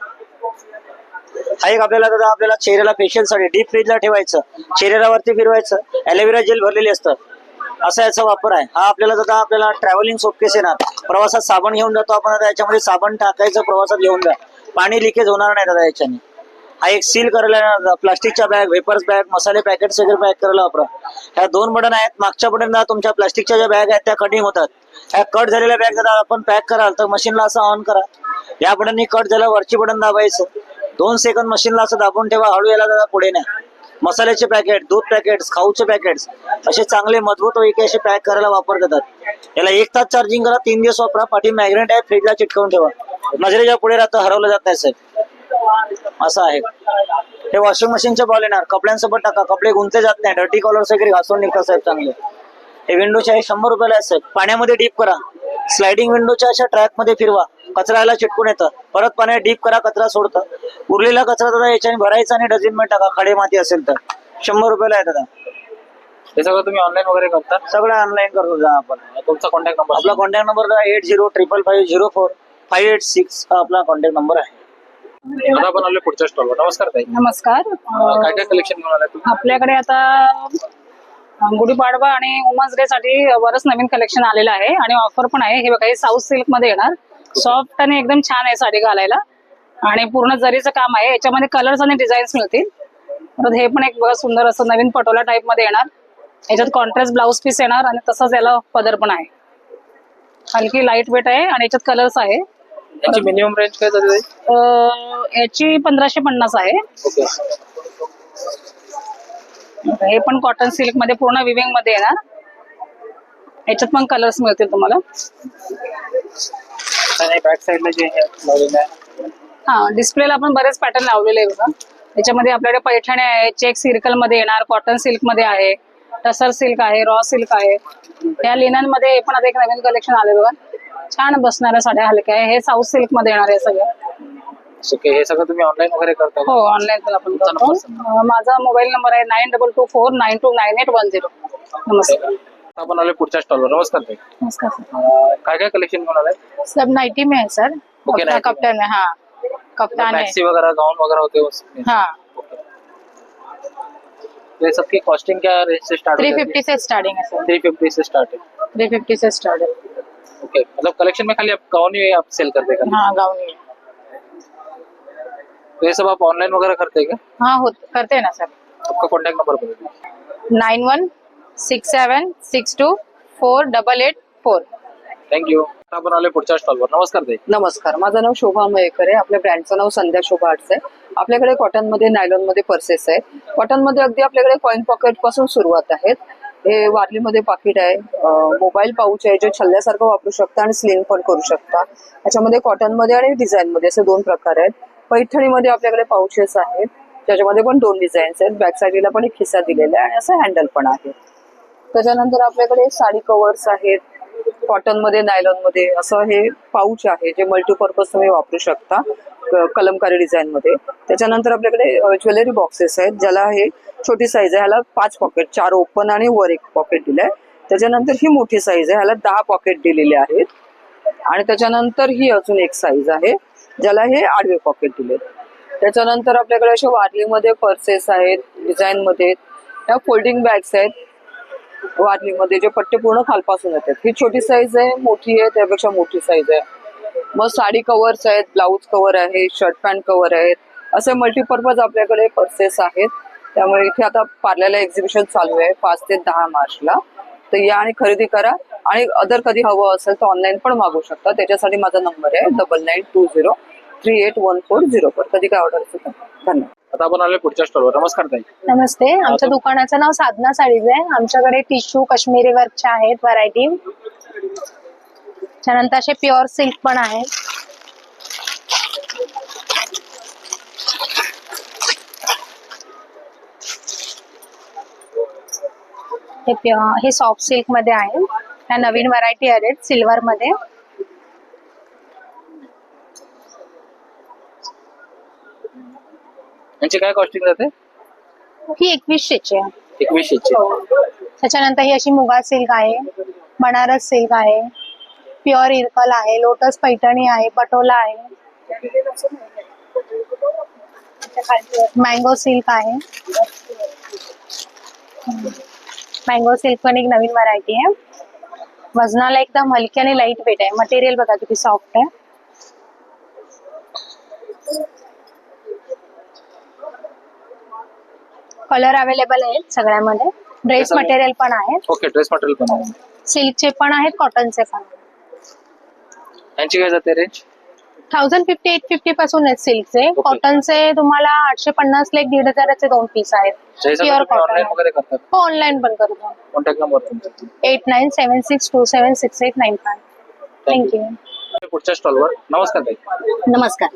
हा एक आपल्याला दादा आपल्याला चेहऱ्याला फेशियलसाठी डीप फ्रीजला ठेवायचं, चेहऱ्यावरती फिरवायचं, ॲलोवेरा जेल भरलेली असतं. असा याचा वापर आहे. हा आपल्याला दादा आपल्याला ट्रॅव्हलिंग सोपकेस येणार. प्रवासात साबण घेऊन जातो आपण दादा, याच्यामध्ये साबण टाकायचं, प्रवासात घेऊन जा, पाणी लिकेज होणार नाही दादा याच्याने. हा एक सील करायला प्लास्टिकच्या बॅग, वेपर्स बॅग, मसाले पॅकेट्स वगैरे पॅक करायला वापरा. ह्या 2 बटन आहेत. मागच्या बटन तुमच्या प्लास्टिकच्या ज्या बॅग आहेत त्या कटिंग होतात. ह्या कट झालेल्या बॅग दादा आपण पॅक कराल तर मशीनला असं ऑन करा. या बटननी कट झालं, वरची बटन दाबायचं, 2 सेकंद मशीनला असं दाबून ठेवा, हळू याला दादा पुढे नाही. मसाल्याचे पॅकेट, दूध पॅकेट्स, खाऊचे पॅकेट्स असे चांगले मजबूत पैकी असे पॅक करायला वापरतात. याला 1 तास चार्जिंग करा, 3 दिवस वापरा. पाठी मॅग्नेट आहे, फ्रीजला चिटकवून ठेवा. नजरेच्या पुढे राहतं, हरवलं जात नाही साहेब. असं आहे. हे वॉशिंग मशीनचे बॉल येणार, कपड्यांसोबत टाका, कपडे गुंतले जात नाही, डर्टी कॉलर्स वगैरे घासून निघतात साहेब चांगले. हे विंडोचे आहे, 100 रुपयाला आहे साहेब. पाण्यामध्ये डीप करा, स्लायडिंग विंडोच्या अशा ट्रॅक मध्ये फिरवा, कचरा याला चिटकून येतं. परत पाण्यात डीप करा, कचरा सोडतं. उरलेला कचरा दादा याच्याने भरायचा आणि डस्टबिनमध्ये टाका, खडे माती असेल तर. 100 रुपयाला आहे दादा. हे सगळं तुम्ही ऑनलाईन वगैरे करता? सगळं ऑनलाईन करतो दादा आपण. तुमचा कॉन्टॅक्ट नंबर? आपला कॉन्टॅक्ट नंबर दादा 8055504586 हा आपला कॉन्टॅक्ट नंबर आहे. आता आपण आले पुढच्या स्टॉलवर. नमस्कार ताई. नमस्कार. काय काय कलेक्शन घेऊन आलाय तुम्ही? आपल्याकडे आता गुढीपाडवा आणि वुमन्स डे साठी बरंच नवीन कलेक्शन आलेलं आहे आणि ऑफर पण आहे. हे बघा, हे साऊथ सिल्क मध्ये येणार, सॉफ्ट आणि एकदम छान आहे साडी घालायला आणि पूर्ण जरीचं काम आहे. याच्यामध्ये कलर्स आणि डिझाईन्स मिळतील. परत हे पण एक बघा सुंदर असं नवीन पटोला टाईप मध्ये येणार. याच्यात कॉन्ट्रास्ट ब्लाउज पीस येणार आणि तसंच याला पदर पण आहे. हलकी लाईट वेट आहे आणि याच्यात कलर्स आहे. याची मिनिमम रेंज काय झाली? याची 1550 आहे. हे पण कॉटन सिल्क मध्ये पूर्ण विविंग मध्ये येणार. याच्यात पण कलर्स मिळतील तुम्हाला. बॅक साईडला जे हा, डिस्प्लेला आपण बरेच पॅटर्न लावलेले आहे बघा. याच्यामध्ये आपल्याकडे पैठणी आहे, चेक सिल्क मध्ये येणार, कॉटन सिल्क मध्ये आहे, टसर सिल्क आहे, रॉ सिल्क आहे. या लिनन मध्ये पण आता एक नवीन कलेक्शन आले बघा, छान बसणाऱ्या साड्या हलक्या आहे. हे साऊथ सिल्क मध्ये येणार आहे सगळं. ओके, हे सगळं तुम्ही ऑनलाईन वगैरे करता? हो, ऑनलाईन पण आपण करतो. माझा मोबाईल नंबर आहे 9224929810. नमस्कार. आपण आले पुढच्या स्टॉलवर. नमस्कार ताई. नमस्कार सर. काय काय कलेक्शन घेऊन आलाय? सब नाइटी में है सर. ओके, नाइटी कप्तान में. हाँ, कप्तान है. मैक्सी वगैरह, गाउन वगैरह होते हैं उसमें? हाँ. ये सबकी कॉस्टिंग क्या रेंज से स्टार्ट होती है? 350 से स्टार्टिंग है सर. 350 से स्टार्ट है. 350 से स्टार्ट है. ओके, मतलब कलेक्शन में खाली आप गाउन ही आप सेल करते हैं? हाँ गाउन ही है। तो ये सब आप ऑनलाइन वगैरह करते हैं क्या? हाँ करते हैं ना सर। आपका कॉन्टैक्ट नंबर बताइए। 9167624884। थँक्यू. आपण आले पुढच्या स्टॉलवर. नमस्कार ताई. नमस्कार, माझं नाव शोभा मयेकर आहे. आपल्या ब्रँडचं नाव संध्या शोभा आर्ट्स आहे. आपल्याकडे कॉटनमध्ये नायलॉनमध्ये पर्सेस आहेत. कॉटनमध्ये अगदी आपल्याकडे कॉइन पॉकेट पासून सुरुवात आहेत. हे वारलीमध्ये पाकिट आहे, मोबाईल पाऊच आहे जे छल्ल्यासारखं वापरू शकता आणि स्लिंग पण करू शकता. त्याच्यामध्ये कॉटनमध्ये आणि डिझाईनमध्ये असे दोन प्रकार आहेत. पैठणीमध्ये आपल्याकडे पाऊचेस आहेत ज्याच्यामध्ये पण दोन डिझाईन्स आहेत. बॅक साईडला पण एक खिसा दिलेला आहे आणि असं हँडल पण आहे. त्याच्यानंतर आपल्याकडे साडी कव्हर्स आहेत कॉटनमध्ये नायलॉनमध्ये. असं हे पाऊच आहे जे मल्टीपर्पज तुम्ही वापरू शकता कलमकारी डिझाईनमध्ये. त्याच्यानंतर आपल्याकडे ज्वेलरी बॉक्सेस आहेत ज्याला हे छोटी साईज आहे, ह्याला 5 पॉकेट, 4 ओपन आणि वर एक पॉकेट दिलंय. त्याच्यानंतर ही मोठी साईज आहे, ह्याला 10 पॉकेट दिलेले आहेत. आणि त्याच्यानंतर ही अजून एक साईज आहे ज्याला हे आडवे पॉकेट दिले. त्याच्यानंतर आपल्याकडे असे वारलीमध्ये पर्सेस आहेत डिझाईनमध्ये. ह्या फोल्डिंग बॅग्स आहेत वारलीमध्ये जे पट्टे पूर्ण खालपासून येतात. ही छोटी साईज आहे, मोठी आहे त्यापेक्षा मोठी साईज आहे. मग साडी कव्हर्स आहेत, ब्लाऊज कव्हर आहे, शर्ट पॅन्ट कव्हर आहेत. असे मल्टीपर्पज आपल्याकडे पर्सेस आहेत. त्यामुळे इथे आता पार्लरला एक्झिबिशन चालू आहे 5 ते 10 मार्चला. तर या आणि खरेदी करा. आणि अदर कधी हवं असेल तर ऑनलाईन पण मागू शकता. त्याच्यासाठी माझा नंबर आहे 9920381404. कधी काय ऑर्डर असेल तर. धन्यवाद. आता आपण आले पुढच्या स्टॉलवर. नमस्कार ताई. नमस्ते, आमच्या दुकानाचं नाव साधना साडीज आहे. आमच्याकडे टिश्यू काश्मीरी वर्कच्या आहेत व्हरायटी. त्यानंतर असे प्युअर सिल्क पण आहेत. हे सॉफ्ट सिल्क मध्ये आहे. ह्या नवीन व्हरायटी आहेत सिल्वर मध्ये. यांची काय कॉस्टिंग जाते? ही 2100ची आहे. 2100ची. त्याच्यानंतर ही अशी मुगा सिल्क आहे, बनारस सिल्क आहे, प्युअर इरकल आहे, लोटस पैठणी आहे, पटोला आहे, मँगो सिल्क आहे. मँगो सिल्क पण एक नवीन व्हरायटी आहे. वजनाला एकदम हलकी आणि लाईट वेट आहे. मटेरियल बघा किती सॉफ्ट आहे. कलर अवेलेबल आहेत सगळ्यामध्ये. ड्रेस मटेरियल पण आहे. ओके, ड्रेस मटेरियल पण आहे. सिल्कचे पण आहेत, कॉटनचे पण. यांची काय जाते रेंज? 1050-850 पासून आहेत सिल्कचे. कॉटनचे तुम्हाला 850 ला 1500चे 2 पीस आहेत. Pure cotton. ऑनलाईन वगैरे करतात? हो, ऑनलाईन पण करतो. कॉन्टॅक्ट नंबर तुमचा? 8976276895. थँक्यू. पुढच्या स्टॉलवर. नमस्कार ताई. नमस्कार,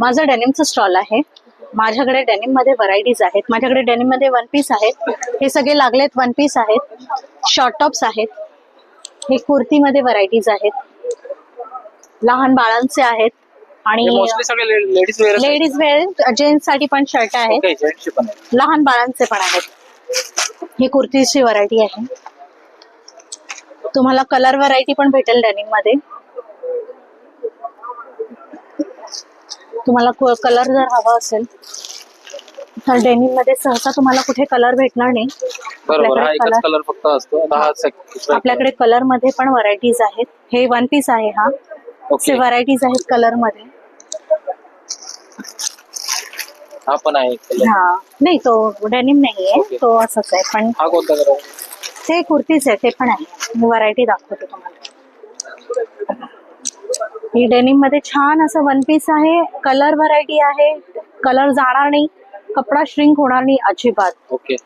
माझं डेनिमचं स्टॉल आहे. माझ्याकडे डेनिम मध्ये व्हरायटीज आहेत. माझ्याकडे डेनिम मध्ये 1 पीस आहेत. हे सगळे लागलेत 1 पीस आहेत. शॉर्ट टॉप्स आहेत. हे कुर्तीमध्ये व्हरायटीज आहेत. लहान बाळांचे आहेत आणि लेडीज वेअर जेंट्स साठी पण शर्ट आहेत. लहान बाळांचे पण आहेत. ही कुर्तीची व्हरायटी आहे. तुम्हाला कलर व्हरायटी पण भेटेल डेनिम मध्ये. तुम्हाला कलर जर हवा असेल तर डेनिम मध्ये सहसा तुम्हाला कुठे कलर भेटणार नाही. कलर फक्त असतो. आपल्याकडे कलर मध्ये पण व्हरायटीज आहेत. हे 1 पीस आहे. हा व्हरायटीज आहेत कलर मध्ये. हा पण आहे. हा नाही, तो डेनिम नाहीये, तो असंच आहे. पण हा कोणता कलर? ते कुर्तीच आहे, ते पण आहे. मी व्हरायटी दाखवते तुम्हाला. ही डेनिम मध्ये छान असं 1 पीस आहे. कलर व्हरायटी आहे. कलर जाणार नाही, कपडा श्रिंक होणार नाही अजिबात. ओके.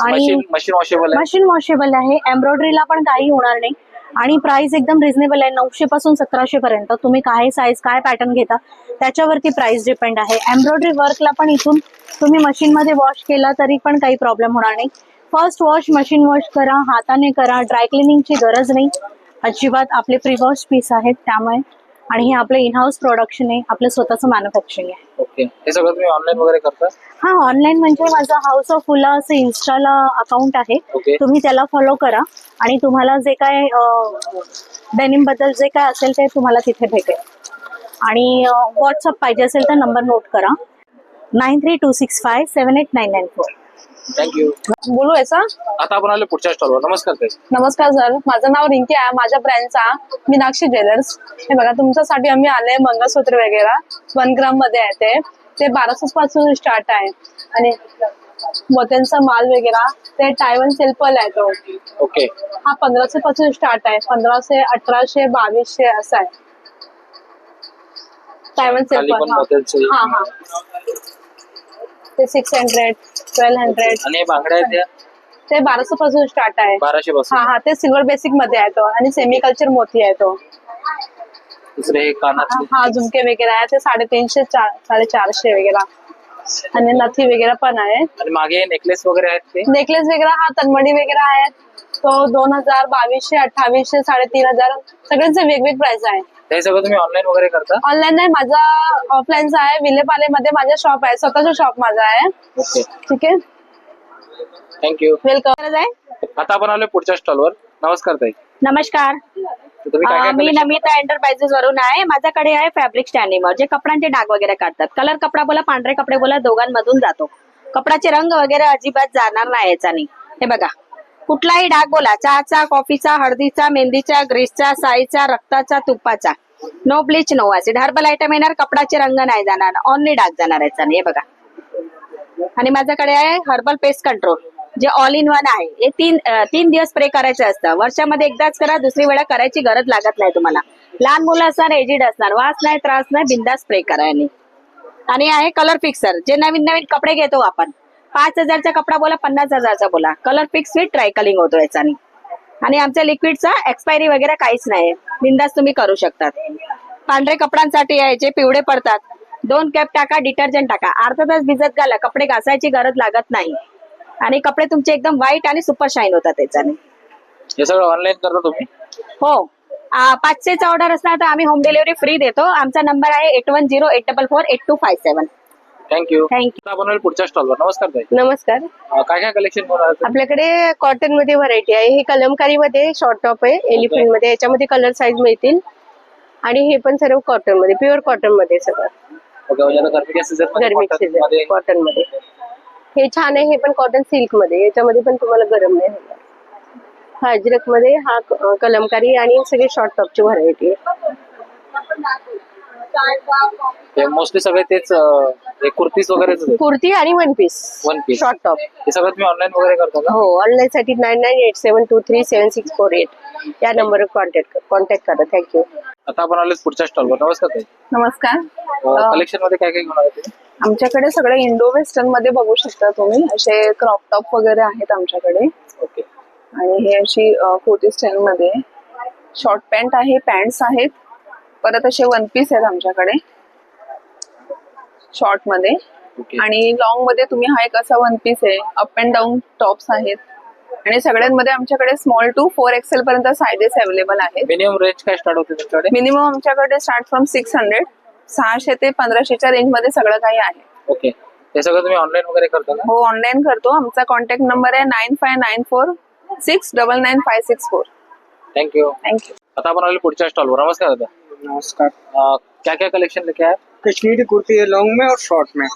आणि मशीन वॉशेबल आहे. मशीन वॉशेबल आहे. एम्ब्रॉयडरीला पण काही होणार नाही. आणि प्राइस एकदम रिझनेबल आहे. 900 पासून 1700 पर्यंत. तुम्ही काय साईज काय पॅटर्न घेता त्याच्यावरती प्राइस डिपेंड आहे. एम्ब्रॉयडरी वर्कला पण इथून तुम्ही मशीन मध्ये वॉश केला तरी पण काही प्रॉब्लेम होणार नाही. फर्स्ट वॉश मशीन वॉश करा, हाताने करा. ड्राय क्लिनिंगची गरज नाही अजिबात. आपले प्री वॉश पीस आहेत त्यामुळे. आणि हे आपलं इन हाऊस प्रोडक्शन आहे. आपलं स्वतःचं मॅन्युफॅक्चरिंग आहे. ओके. हे सगळं तुम्ही ऑनलाईन वगैरे करता? हा, ऑनलाईन म्हणजे माझं हाऊस ऑफ फुला असं इन्स्टाला अकाउंट आहे. तुम्ही त्याला फॉलो करा आणि तुम्हाला जे काय डेनिम बद्दल जे काय असेल ते तुम्हाला तिथे भेटेल. आणि व्हॉट्सअप पाहिजे असेल तर नंबर नोट करा 9326578994. थँक्यू. बोलू याचा. आता आपण आलो पुढच्या स्टॉलवर. नमस्कार ताई. नमस्कार सर, माझं नाव रिंकी आहे. माझ्या ब्रँडचा मीनाक्षी ज्वेलर्स. हे बघा तुमच्यासाठी आम्ही आले मंगळसूत्र वगैरे 1 ग्राम मध्ये आहे. ते 1200 पासून स्टार्ट आहे आणि मोत्यांचा माल वगैरे ते टायवन सिल्पल आहे तो. ओके. हा 1500 पासून स्टार्ट आहे. 1500, 1800, 2200 असं आहे टायवन खाली पण सिल्पल. मोत्याचे. हा हा ते 600, 1200 आणि हे बांगड्या आहेत त्या ते 1200 पासून स्टार्ट आहे. 1200 पासून. हा हा ते सिल्वर बेसिक मध्ये आहे तो आणि सेमी कल्चर मोती आहे तो. दुसरे हे कानातले. हा झुमके वगैरे आहे ते 350, 450 वगैरे आणि नथी वगैरे पण आहे. आणि मागे नेकलेस वगैरे आहेत ते. नेकलेस वगैरे हा तन्मडी वगैरे आहेत तो 2000, 2200, 2800, 3500 सगळ्यांचे वेगवेगळे प्राइस आहे. हे सगळं तुम्ही ऑनलाईन वगैरे करता? ऑनलाईन नाही, माझा ऑफलाईनचा आहे. विलेपालेमध्ये माझा शॉप आहे, स्वतःचा शॉप माझा आहे. ओके. ठीक आहे, थँक्यू. वेलकम. आता आपण आलो पुढच्या स्टॉलवर. नमस्कार ताई. नमस्कार. तुम्ही काय काय मी collection- नमिता एंटरप्राइजेस वरून आहे. माझ्याकडे आहे फॅब्रिक स्टँडिंगवर जे कपड्यांचे डाग वगैरे काढतात. कलर कपडा बोला, पांढरे कपडे बोला, दोघांमधून जातो. कपड्याचे रंग वगैरे अजिबात जाणार नाही याच्याने. हे बघा कुठलाही डाग बोला, चहाचा, कॉफीचा, हळदीचा, मेहंदीचा, ग्रीसचा, साईचा, रक्ताचा, तुपाचा, no bleach, no acid. Herbal item येणार, कपडाचे रंग नाही जाणार, ओनली डाग जाणार याच्याने. हे बघा. आणि माझ्याकडे आहे हर्बल पेस्ट कंट्रोल जे ऑल इन वन आहे. हे 3 दिवस स्प्रे करायचं असतं. वर्षामध्ये एकदाच करा, दुसरी वेळा करायची गरज लागत नाही तुम्हाला. लहान मुलं असणार, एजिड असणार, वास नाही, त्रास नाही, बिंदास स्प्रे करायला. आणि आहे कलर फिक्सर जे नवीन नवीन कपडे घेतो आपण. 5000चा कपडा बोला, 50,000चा बोला, कलर फिक्स विथ ट्रायकलिंग होतो याच्याने. आणि आमच्या लिक्विडचा एक्सपायरी वगैरे काहीच नाही, बिंदास तुम्ही करू शकतात. पांढरे कपड्यांसाठी आहे जे पिवळे पडतात, 2 कप टाका, डिटर्जंट टाका, अर्धा तास भिजत घाला, कपडे घासायची गरज लागत नाही आणि कपडे तुमचे एकदम व्हाईट आणि सुपर शाईन होतात त्याच्याने. हे सगळं ऑनलाईन करता तुम्ही? हो. 500चा ऑर्डर असणार तर आम्ही होम डिलिव्हरी फ्री देतो. आमचा नंबर आहे 8108448257. थँक्यू. थँक्यू. आपण आलो पुढच्या स्टॉलवर. नमस्कार ताई. नमस्कार. काय काय कलेक्शन बनवलं तुम्ही? आपल्याकडे कॉटन मध्ये व्हरायटी आहे. हे कलमकारी मध्ये शॉर्ट टॉप आहे, एलिफंट मध्ये. याच्यामध्ये कलर साईज मिळतील आणि हे पण सर्व कॉटन मध्ये, प्युअर कॉटन मध्ये सगळं. ओके. म्हणजे आता गरमीच्या सीझन गरमी सीझन कॉटन मध्ये हे छान आहे. हे पण कॉटन सिल्क मध्ये, याच्यामध्ये पण तुम्हाला गरम नाही होणार. हा अजरक मध्ये हा कलमकारी आणि सगळे शॉर्ट टॉपची व्हरायटी आहे. मोस्टली सगळे तेच कुर्तीज वगैरे. कुर्ती आणि वन पीस शॉर्ट टॉप हे सगळं तुम्ही ऑनलाईन वगैरे करता का? हो. ऑनलाईन साठी 9987237648 या नंबरवर कॉन्टॅक्ट करा. थँक्यू. आता आपण आलो पुढच्या स्टॉलवर. नमस्कार ताई. नमस्कार. कलेक्शन मध्ये काय काय घेऊन आले तुम्ही? आमच्याकडे सगळे इंडो वेस्टर्न मध्ये बघू शकता तुम्ही. असे क्रॉप टॉप वगैरे आहेत आमच्याकडे. ओके. आणि हे अशी कुर्ती स्टाईल मध्ये शॉर्ट पॅन्ट आहे, पॅन्ट्स आहेत, परत असे 1 पीस आहेत आमच्याकडे शॉर्ट मध्ये. आणि लॉंग मध्ये तुम्ही हा एक असा 1 पीस आहे. अप अँड डाऊन टॉप्स आहेत आणि सगळ्यांमध्ये आमच्याकडे स्मॉल टू 4XL पर्यंत सायझेस अवेलेबल आहेत. मिनिमम रेंज काय स्टार्ट होते तुमच्याकडे? मिनिमम आमच्याकडे स्टार्ट फ्रॉम 600 ते 1500च्या रेंज मध्ये सगळं काही आहे. ओके. हे सगळं तुम्ही ऑनलाईन वगैरे करता का? हो, ऑनलाईन करतो. आमचा कॉन्टॅक्ट नंबर आहे 9594699564. थँक्यू. थँक्यू. आता आपण आलो पुढच्या स्टॉलवर. नमस्कार दादा. नमस्कार. क्या क्या कलेक्शन लेके आए? कश्मीरी कुर्ती है लॉन्ग में और शॉर्ट में.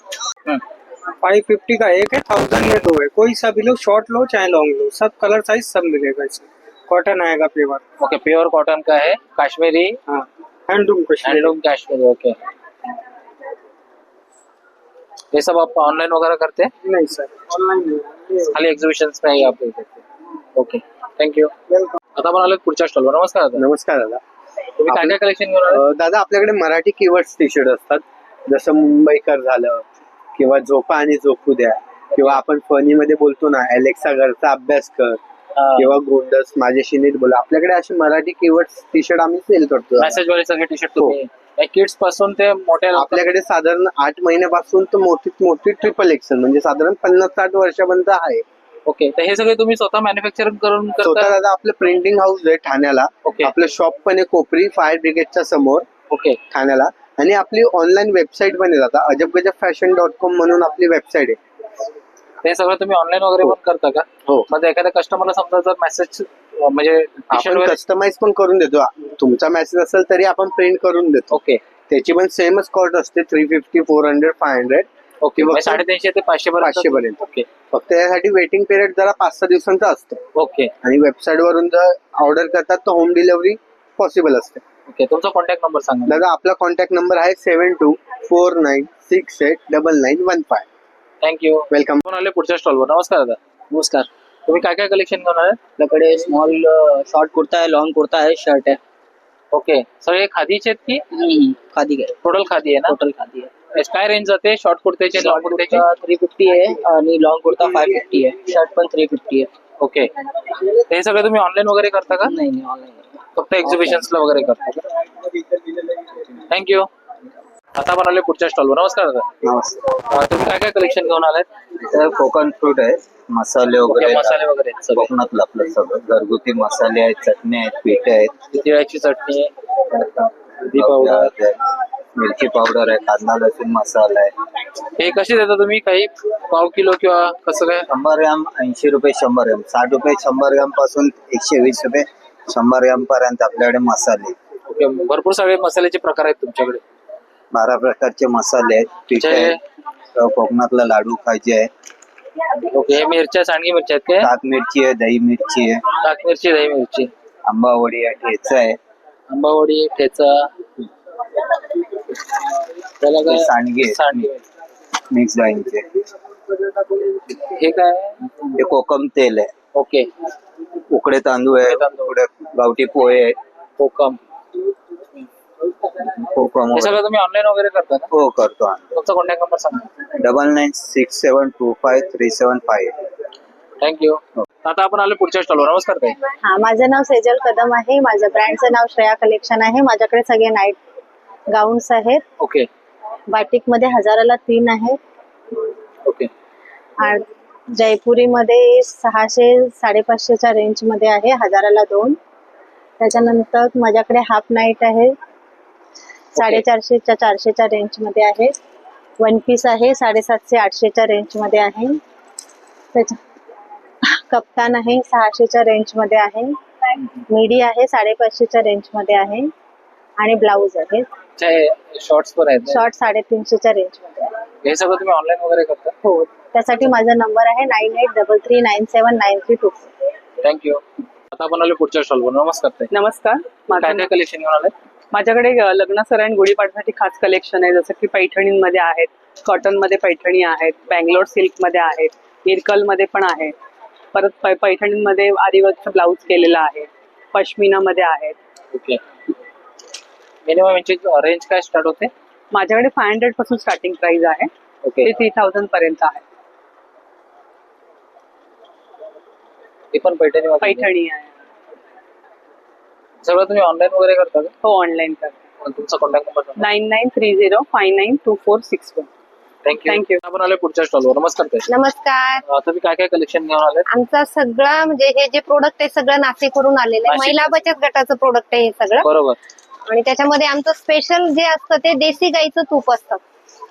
550 का एक है, 1000 में 2 है. कोई सा भी लो, शॉर्ट लो चाहे लॉन्ग लो, सब कलर साइज सब मिलेगा इसमें. कॉटन आएगा प्योर. ओके. प्योर कॉटन का है, काश्मीरी. हाँ, हैंडलूम काश्मीरी. ओके. ये सब आप ऑनलाइन वगैरह करते हैं? नहीं सर, ऑनलाइन नहीं, खाली एक्झिबिशन्स में ही आप देते हैं. ओके. थँक्यू. आता आपण आलो पुढच्या स्टॉलवर. नमस्कार दादा. नमस्कार दादा. तुम्ही काय काय कलेक्शन घेऊन आले? दादा आपल्याकडे मराठी कीवर्ड्स टी शर्ट असतात, जसं मुंबईकर झालं किंवा झोपा आणि झोपू द्या, किंवा आपण फनी मध्ये बोलतो ना एलेक्सा घरचा अभ्यास कर, किंवा गोंडस माझ्याशी नीट बोला. आपल्याकडे असे मराठी कीवर्ड्स टी शर्ट आम्ही सेल करतो. मेसेज वाले सगळे टी शर्ट तुम्ही किड्स पासून ते मोठ्या. आपल्याकडे साधारण 8 महिन्यापासून तर मोठीत मोठी ट्रिपल एक्सेल म्हणजे साधारण 50-60 वर्षापर्यंत आहे. ओके. तर हे सगळे तुम्ही स्वतः मॅन्युफॅक्चरिंग करून स्वतः दादा आपलं प्रिंटिंग हाऊस आहे ठाण्याला. आपलं शॉप पण आहे कोपरी फायर ब्रिगेडच्या समोर. ओके. ठाण्याला. आणि आपली ऑनलाईन वेबसाईट पण आहे दादा, अजबगजबफॅशन.com म्हणून आपली वेबसाईट आहे. ते सगळं तुम्ही ऑनलाईन वगैरे पण करता का? हो. मग एखाद्या कस्टमरला समजा जर मेसेज म्हणजे आपण कस्टमाइज पण करून देतो. तुमचा मेसेज असेल तरी आपण प्रिंट करून देतो. ओके. त्याची पण सेमच कॉस्ट असते 350, 400, 500. ओके, म्हणजे 350 ते 500 500 पर्यंत. ओके फक्त त्यासाठी वेटिंग पिरियड जरा 5-6 दिवसांचा असतो. ओके आणि वेबसाईट वरून जर ऑर्डर करतात तर होम डिलिव्हरी पॉसिबल असते. ओके. तुमचा कॉन्टॅक्ट नंबर सांगा. दादा आपला कॉन्टॅक्ट नंबर आहे 7249689915. थँक्यू. वेलकम. कोण आले पुढच्या स्टॉलवर? नमस्कार दादा. नमस्कार. तुम्ही काय काय कलेक्शन घेऊन आले? आपल्याकडे स्मॉल शॉर्ट कुर्ता आहे, लॉंग कुर्ता आहे, शर्ट आहे. ओके, सगळे खादीचे आहेत की खादी आहे, टोटल खादी आहे ना? टोटल खादी आहे. काय रेंज जाते शॉर्ट कुर्त्याचे, लॉंग कुर्त्याचे? 350 आहे आणि लॉंग कुर्ता 550 आहे, शर्ट पण 350 आहे. ओके, हे सगळं तुम्ही ऑनलाईन वगैरे करता का? नाही ऑनलाईन फक्त एक्झिबिशन्सला वगैरे करता का? थँक्यू. आता आपण आले पुढच्या स्टॉलवर. नमस्कार दादा. नमस्कार. तुम्ही काय काय कलेक्शन घेऊन आलात? कोकण फ्रूट आहे, मसाले वगैरे, मसाले वगैरे आहेत सगळे. कोकणातलं आपलं सगळं घरगुती मसाले आहेत, चटणी आहेत, पीठ आहेत, तिळाची चटणी आहे, हळदी पावडर पावडर, आहे, मिरची पावडर आहे, कांदा लसूण मसाला आहे. हे कसे देता तुम्ही? काही पाव किलो किंवा कसं काय? 100 ग्राम 80 रुपये, 100 ग्राम 60 रुपये, 100 ग्राम पासून 120 रुपये, 100 ग्राम पर्यंत आपल्याकडे मसाले. ओके, भरपूर सगळे मसाल्याचे प्रकार आहेत तुमच्याकडे. 12 प्रकारचे मसाले आहेत, पीठ आहे, कोकणातला लाडू खायचे आहे. ओके, हे मिरच्या, सांडगी मिरच्या आहेत काय? ताक मिरची आहे, दही मिरची आहे, ताक मिरची, दही मिरची, आंबावडी आहे, ठेचा आहे, आंबावडी, ठेचा, त्याला काय? सांडगे सांडगी. मिक्स डाळींचे. हे काय? हे कोकम तेल आहे. ओके, उकडे तांदूळ आहे, उकडे गावठी पोहे आहे, कोकम. कोकम हे सगळं तुम्ही ऑनलाईन वगैरे करता ना? हो करतो आम्ही. तुमचा कॉन्टॅक्ट नंबर सांगा. 9967253758. थँक्यू. आता आपण आलो पुढच्या स्टॉलवर. नमस्कार ताई. हा, माझं नाव सेजल कदम आहे. माझ्या ब्रँडचं नाव श्रेया कलेक्शन आहे. माझ्याकडे सगळे नाईट गाऊन्स आहेत. ओके बाटिक मध्ये 1000ला 3 आहेत. ओके. जयपुरी मध्ये 600-550च्या रेंज मध्ये आहे, 1000ला 2. त्याच्यानंतर माझ्याकडे हाफ नाईट आहे, 450-400च्या रेंज मध्ये आहे. वन पीस आहे, 750-800च्या रेंज मध्ये आहे. त्याच्या कप्तान आहे, 600च्या रेंज मध्ये आहे. मिडी आहे, 550च्या रेंज मध्ये आहे. आणि ब्लाऊज आहे, शॉर्ट्स पण आहेत. शॉर्ट 350च्या रेंज मध्ये आहे. हे सगळं तुम्ही ऑनलाईन वगैरे करता? हो, त्यासाठी माझा नंबर आहे 9833979324. थँक्यू. आता आपण आलो पुढच्या स्टॉलवर. नमस्कार ताई. नमस्कार. काय काय कलेक्शन घेऊन आले? माझ्याकडे लग्न सर आणि गुढीपाडव्यासाठी खास कलेक्शन आहे, जसं की पैठणींमध्ये आहेत, कॉटन मध्ये पैठणी आहेत, बँगलोर सिल्क मध्ये आहेत, इरकल मध्ये पण आहे. परत पैठणींमध्ये आरीवर्कचा ब्लाऊज केलेला आहे, पश्मिना मध्ये आहेत. ओके. मिनिमम यांची रेंज काय स्टार्ट होते? माझ्याकडे 500 पासून स्टार्टिंग प्राइस आहे, ओके. ते 3000 पर्यंत आहे. हे पण पैठणी पैठणी आहे. सगळं तुम्ही ऑनलाईन वगैरे करता का? हो, ऑनलाईन करतो. तुमचा कॉन्टॅक्ट नंबर सांगा. 9930592461. थँक्यू. आपण आलो पुढच्या स्टॉलवर. नमस्कार ताई. नमस्कार. तुम्ही काय काय कलेक्शन घेऊन आले? आमचा सगळा म्हणजे हे जे प्रोडक्ट आहे सगळं नाशिकवरून आलेलं आहे. नाशिक. महिला बचत गटाचं प्रोडक्ट आहे हे सगळं. बरोबर. आणि त्याच्यामध्ये आमचं स्पेशल जे असतं ते देशी गाईचं तूप असतं.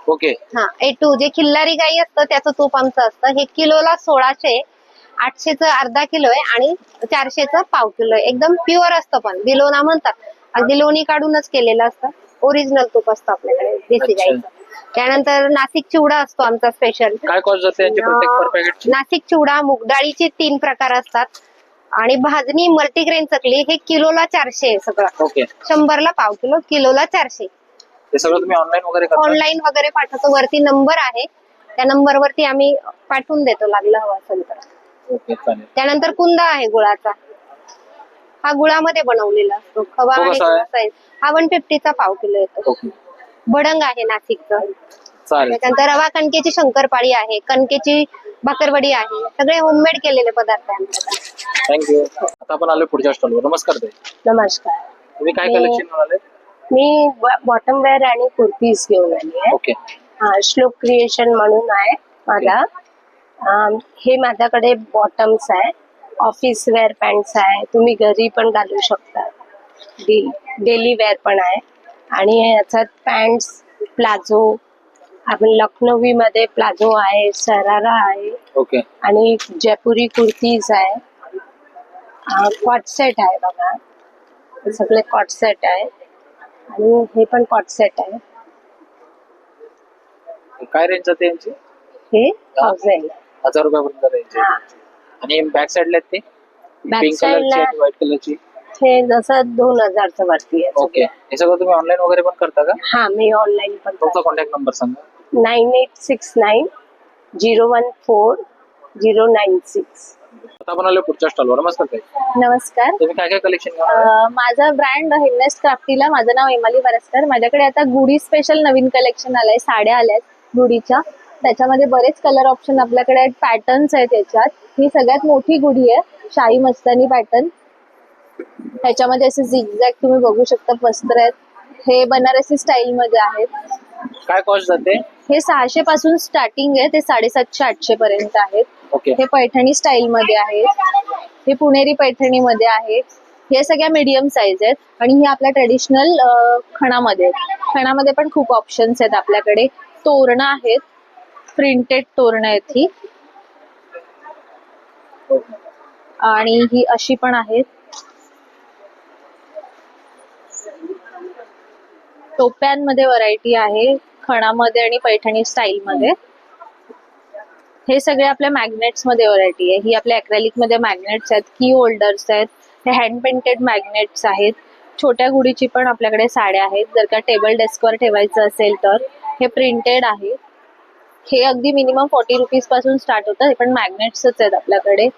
ओके. हा, A2 जे खिल्लारी गाई असतं त्याचं तूप आमचं असतं. हे किलोला 1600, 800चं अर्धा किलो आहे आणि 400चं पाव किलो आहे. एकदम प्युअर असतं, पण बिलोना म्हणतात, अगदी लोणी काढूनच केलेलं असतं. ओरिजिनल तूप असतं आपल्याकडे देशी गाईचं. त्यानंतर नाशिक चिवडा असतो आमचा स्पेशल. काय कॉस्ट जाते यांची प्रत्येक पर पॅकेट? नाशिक चिवडा, मूग डाळीचे 3 प्रकार असतात. आणि भाजणी मल्टीग्रेन चकली हे किलोला 400 आहे सगळं. ओके. 100ला पाव किलो, किलोला 400. हे सगळं तुम्ही ऑनलाईन वगैरे करता? ऑनलाईन वगैरे पाठवतो. वरती नंबर आहे, त्या नंबर वरती आम्ही पाठवून देतो लागलं हवं असेल तर. ओके, चालेल. त्यानंतर कुंदा आहे गुळाचा, हा गुळामध्ये बनवलेला असतो. खवा तो आहे, कसा आहे? गुळाचा आहे. हा 150चा पाव किलो येतो. भडंग आहे नाशिकचं. चालेल. त्यानंतर रवा कणकेची शंकरपाळी आहे, कणकेची भाकरवडी आहे. सगळे होममेड केलेले पदार्थ आहे आमच्याकडे. थँक्यू. आता आपण आलो पुढच्या स्टॉलवर. नमस्कार ताई. नमस्कार. तुम्ही काय कलेक्शन घेऊन आले? मी बॉटम वेअर आणि कुर्तीज घेऊन आली आहे. ओके. श्लोक क्रिएशन म्हणून आहे माझा. हे माझ्याकडे बॉटम्स आहे, ऑफिस वेअर पॅन्ट्स आहे, तुम्ही घरी पण घालू शकता, डेली वेअर पण आहे. आणि याच्यात पॅन्ट्स, प्लाझो, आपण लखनवी मध्ये प्लाझो आहे, शरारा आहे. ओके. आणि जयपुरी कुर्तीज आहे, कॉट सेट आहे बघा, हे सगळे कॉट सेट आहे. आणि हे पण कॉट सेट आहे. काय रेंज जाते यांची? हे 1000 1000 रुपयापर्यंत रेंज आहे. आणि बॅक साईडला आहेत ते Back पिंक side कलरची ला- आणि व्हाईट कलरची. हे जसं 2000चं वरती आहे. ओके, हे सगळं तुम्ही ऑनलाईन वगैरे पण करता का? हा, मी ऑनलाईन पण तुमचा कॉन्टॅक्ट नंबर सांगा. 9869014096. आता आपण आलो पुढच्या स्टॉलवर. नमस्कार ताई, नमस्कार. तुम्ही काय काय कलेक्शन घेऊन आलाय? माझा ब्रँड हिमनेस्ट क्राफ्टीला. माझं नाव एमाली बरसकर. माझ्याकडे आता गुढी स्पेशल नवीन कलेक्शन आलंय. साड्या आल्यात गुढीच्या. त्याच्यामध्ये बरेच कलर ऑप्शन आपल्याकडे आहेत, पॅटर्न्स आहेत याच्यात. ही सगळ्यात मोठी गुढी आहे, शाही मस्तानी पॅटर्न. ह्याच्यामध्ये असे झिगझॅग तुम्ही बघू शकता वस्त्र आहेत. हे बनारसी स्टाईल मध्ये आहेत. काय कॉस्ट जाते? हे 600 पासून स्टार्टिंग आहे, ते 750-800 पर्यंत आहेत. ओके, हे पैठणी स्टाईल मध्ये आहेत. हे पुणेरी पैठणी मध्ये आहेत. हे सगळ्या मीडियम साईज आहेत. आणि हे आपल्या ट्रेडिशनल खणामध्ये आहेत. खणामध्ये पण खूप ऑप्शन्स आहेत आपल्याकडे. तोरणं आहेत, प्रिंटेड तोरणं आहेत ही. आणि ही अशी पण आहेत. टोप्यांमध्ये व्हरायटी आहे, खणामध्ये आणि पैठणी स्टाईल मध्ये. हे सगळे आपल्या मॅग्नेट्स मध्ये व्हरायटी आहे. ही आपल्या अक्रेलिक मध्ये मॅग्नेट्स आहेत, की होल्डर्स आहेत. हे हँड पेंटेड मॅग्नेट्स आहेत. छोट्या गुढीची पण आपल्याकडे साड्या आहेत, जर का टेबल डेस्कवर ठेवायचं असेल तर. हे प्रिंटेड आहे. हे अगदी मिनिमम 40 रुपीज पासून स्टार्ट होतं. हे पण मॅग्नेट्सच आहेत आपल्याकडे.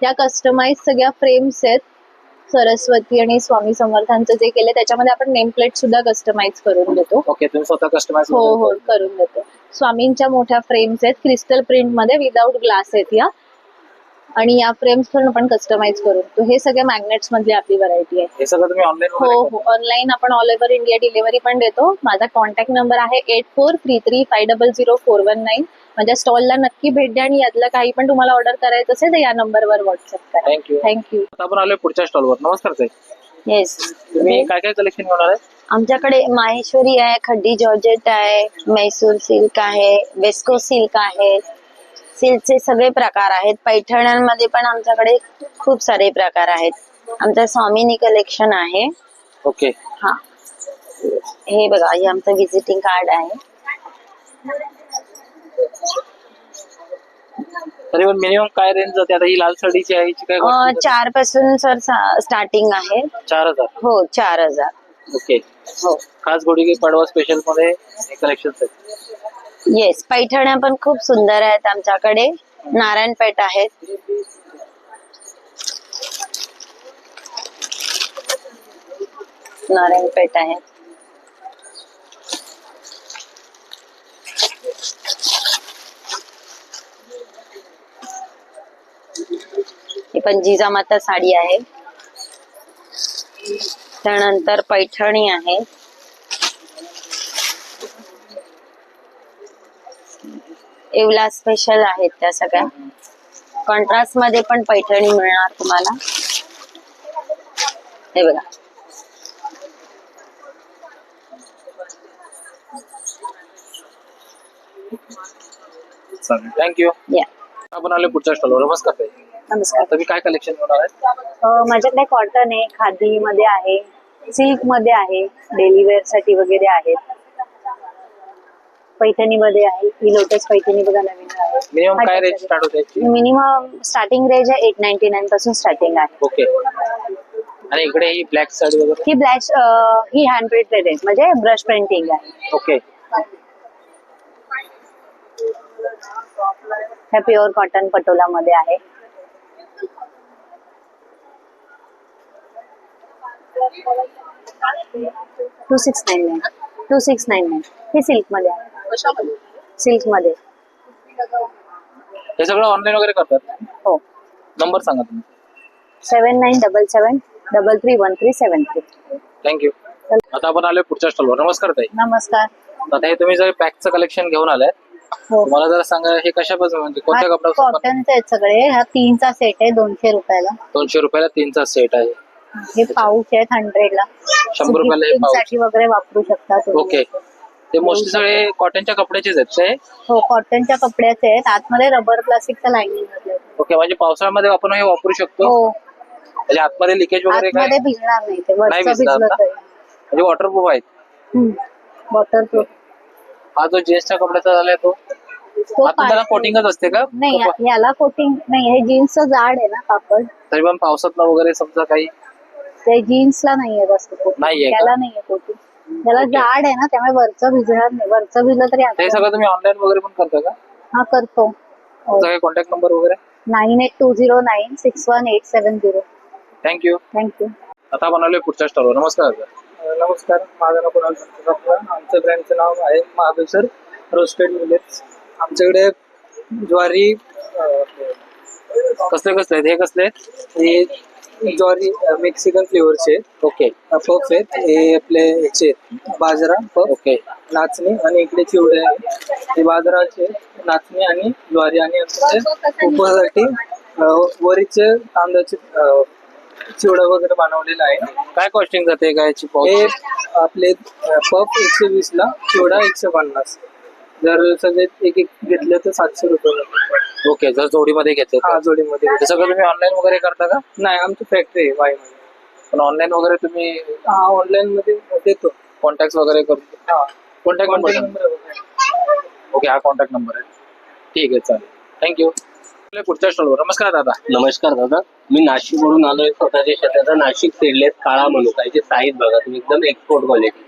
या कस्टमाइज सगळ्या फ्रेम्स आहेत. सरस्वती आणि स्वामी समर्थांचं जे केलं त्याच्यामध्ये आपण नेम प्लेट सुद्धा कस्टमाइज करून देतो. ओके, तुम्ही स्वतः कस्टमाइज? हो हो, करून देतो. स्वामींच्या मोठ्या फ्रेम्स आहेत, क्रिस्टल प्रिंट मध्ये, विदाउट ग्लास आहेत या. आणि या फ्रेम्स पण आपण कस्टमाइज करून देतो. हे सगळे मॅग्नेट्स मधली आपली व्हरायटी आहे. हे सगळं तुम्ही ऑनलाईन? हो हो, ऑनलाईन आपण ऑल ओव्हर इंडिया डिलिव्हरी पण देतो. माझा कॉन्टॅक्ट नंबर आहे 8433500419. माझ्या स्टॉलला नक्की भेट द्या. आणि यातलं काही पण तुम्हाला ऑर्डर करायचं असेल तर या नंबरवर व्हॉट्सअप करा. थँक्यू. थँक्यू. आता आपण आलोय पुढच्या स्टॉलवर. नमस्कार ताई, येस, तुम्ही काय काय कलेक्शन घेऊन आलाय? आमच्याकडे माहेश्वरी आहे, खड्डी जॉर्जेट आहे, मैसूर सिल्क आहे, वेस्को सिल्क आहे. सिल्कचे सगळे प्रकार आहेत. पैठण्यांमध्ये पण आमच्याकडे खूप सारे प्रकार आहेत. आमचं स्वामिनी कलेक्शन आहे. ओके, हा, हे बघा, हे आमचं विजिटिंग कार्ड आहे. तरी पण मिनिमम काय रेंज जाते? आता ही लाल साडीची आहे, हिची काय cost जाते? 4 पासून सर स्टार्टिंग आहे. 4000? हो, 4000. ओके, हो. खास गुढी पडवा स्पेशल मध्ये हे कलेक्शन आहेत. येस, पैठण्या पण खूप सुंदर आहेत आमच्याकडे. नारायणपेठ आहेत. नारायणपेठ आहेत. ही पण जिजामाता साडी आहे. त्यानंतर पैठणी आहे. येवला स्पेशल आहेत त्या सगळ्या. कॉन्ट्रास्ट मध्ये पण पैठणी मिळणार तुम्हाला. हे बघा, चालेल, थँक्यू. या. आपण आलो पुढच्या स्टॉलवर. नमस्कार ताई, नमस्कार. तुम्ही काय कलेक्शन घेऊन आलाय? माझ्याकडे कॉटन आहे, खादी मध्ये आहे, सिल्क मध्ये आहे, डेली वेअर साठी वगैरे आहेत. पैठणी मध्ये आहे. ही लोटस पैठणी बघा, नवीन आहे. मिनिमम काय रेंज स्टार्ट होते याची? मिनिमम स्टार्टिंग रेंज आहे 899 पासून स्टार्टिंग आहे. ओके, आणि इकडे ही ब्लॅक साडी वगैरे? ही ब्लॅक, ही हँड प्रिंटेड आहे, म्हणजे ब्रश पेंटिंग आहे. ओके, ह्या प्युअर कॉटन पटोला मध्ये आहे. $2699 हे सिल्क मध्ये आहे. सिल्क मध्ये. हे सगळं ऑनलाईन वगैरे करतात? हो. नंबर सांगा तुम्ही. 7977331373. थँक्यू. आता आपण आलोय पुढच्या स्टॉलवर. नमस्कार ताई. नमस्कार. आता हे तुम्ही जर पॅकचं कलेक्शन घेऊन आलाय, हो. मला जरा सांगा हे कशापासून, म्हणजे कोणत्या कपड्यापासून? कॉटनचे आहेत सगळे. हा 3चा सेट आहे 200 रुपयाला. 200 रुपयाला 3चा सेट आहे. हे पाऊच आहेत 100 ला. 100 रुपयाला हे पाऊच साठी वगैरे वापरू शकता तुम्ही. ओके, ते मोस्टली सगळे कॉटनच्या कपड्याचेच आहेत ते? हो, कॉटनच्या कपड्याचे आहेत. आतमध्ये रबर प्लास्टिकचं लाइनिंग आहे. ओके, म्हणजे पावसाळ्यामध्ये आपण हे वापरू शकतो? हो. म्हणजे आतमध्ये लिकेज वगैरे काय आतमध्ये भिजणार नाही ते. नाही वरचं भिजणार भिजलं ना? तरी. म्हणजे वॉटरप्रूफ आहेत? वॉटरप्रूफ. हा जो जीन्सच्या कपड्याचा झालाय तो आतून त्याला कोटिंगच असते का? नाही याला कोटिंग नाही, हे जीन्सचं जाड आहे ना कापड, तरी पण पावसात वगैरे समजा काही ते जीन्सला नाहीये जास्त कोटिंग, नाहीये का? त्याला नाहीये कोटिंग, त्याला जाड आहे ना त्यामुळे वरचं भिजणार नाही, वरचं भिजलं तरी हे आतलं- सगळं तुम्ही ऑनलाईन वगैरे पण करता का? हा करतो. तुमचा काही कॉन्टॅक्ट नंबर वगैरे? 9820961870. थँक्यू. थँक्यू. आता आपण आलोय पुढच्या स्टॉलवर. नमस्कार sir. नमस्कार, माझं नाव कुणाल संतोष. आमच्या ब्रँडचं नाव आहे महाबळेश्वर रोस्टेड मिलेट्स. आमच्याकडे ज्वारी कसले कसले आहेत? हे कसले आहेत? हे ज्वारी मेक्सिकन फ्लेवरचे ओके. पफ आहेत, हे आपले ह्याचे बाजरा पफ, ओके. नाचणी आणि इकडे चिवडे आहे. हे बाजराचे, नाचणी आणि ज्वारी आणि उपवासासाठी वरीचे तांदळाचे चिवडा वगैरे बनवलेला आहे. काय कॉस्टिंग जाते काय याची? हे आपले पफ 120 ला, चिवडा 150. जर सगळे एक एक घेतले तर 700 रुपये. ओके. जर जोडीमध्ये घेतले तर? हा, जोडीमध्ये. हे सगळं तुम्ही ऑनलाईन वगैरे करता का? नाही, आमची फॅक्टरी आहे वाईमध्ये. पण ऑनलाईन वगैरे तुम्ही? हा, ऑनलाईन मध्ये देतो. कॉन्टॅक्ट वगैरे करतो? हा. Contact number? ओके, हा कॉन्टॅक्ट नंबर आहे. ठीक आहे, चालेल. थँक्यू. पुढच्या स्टॉलवर. नमस्कार दादा. नमस्कार दादा, मी नाशिकवरून आलोय. स्वतःच्या शेताचा नाशिक सेडलेस काळा मनुकाची साईज बघा तुम्ही, एकदम एक्सपोर्ट क्वालिटी.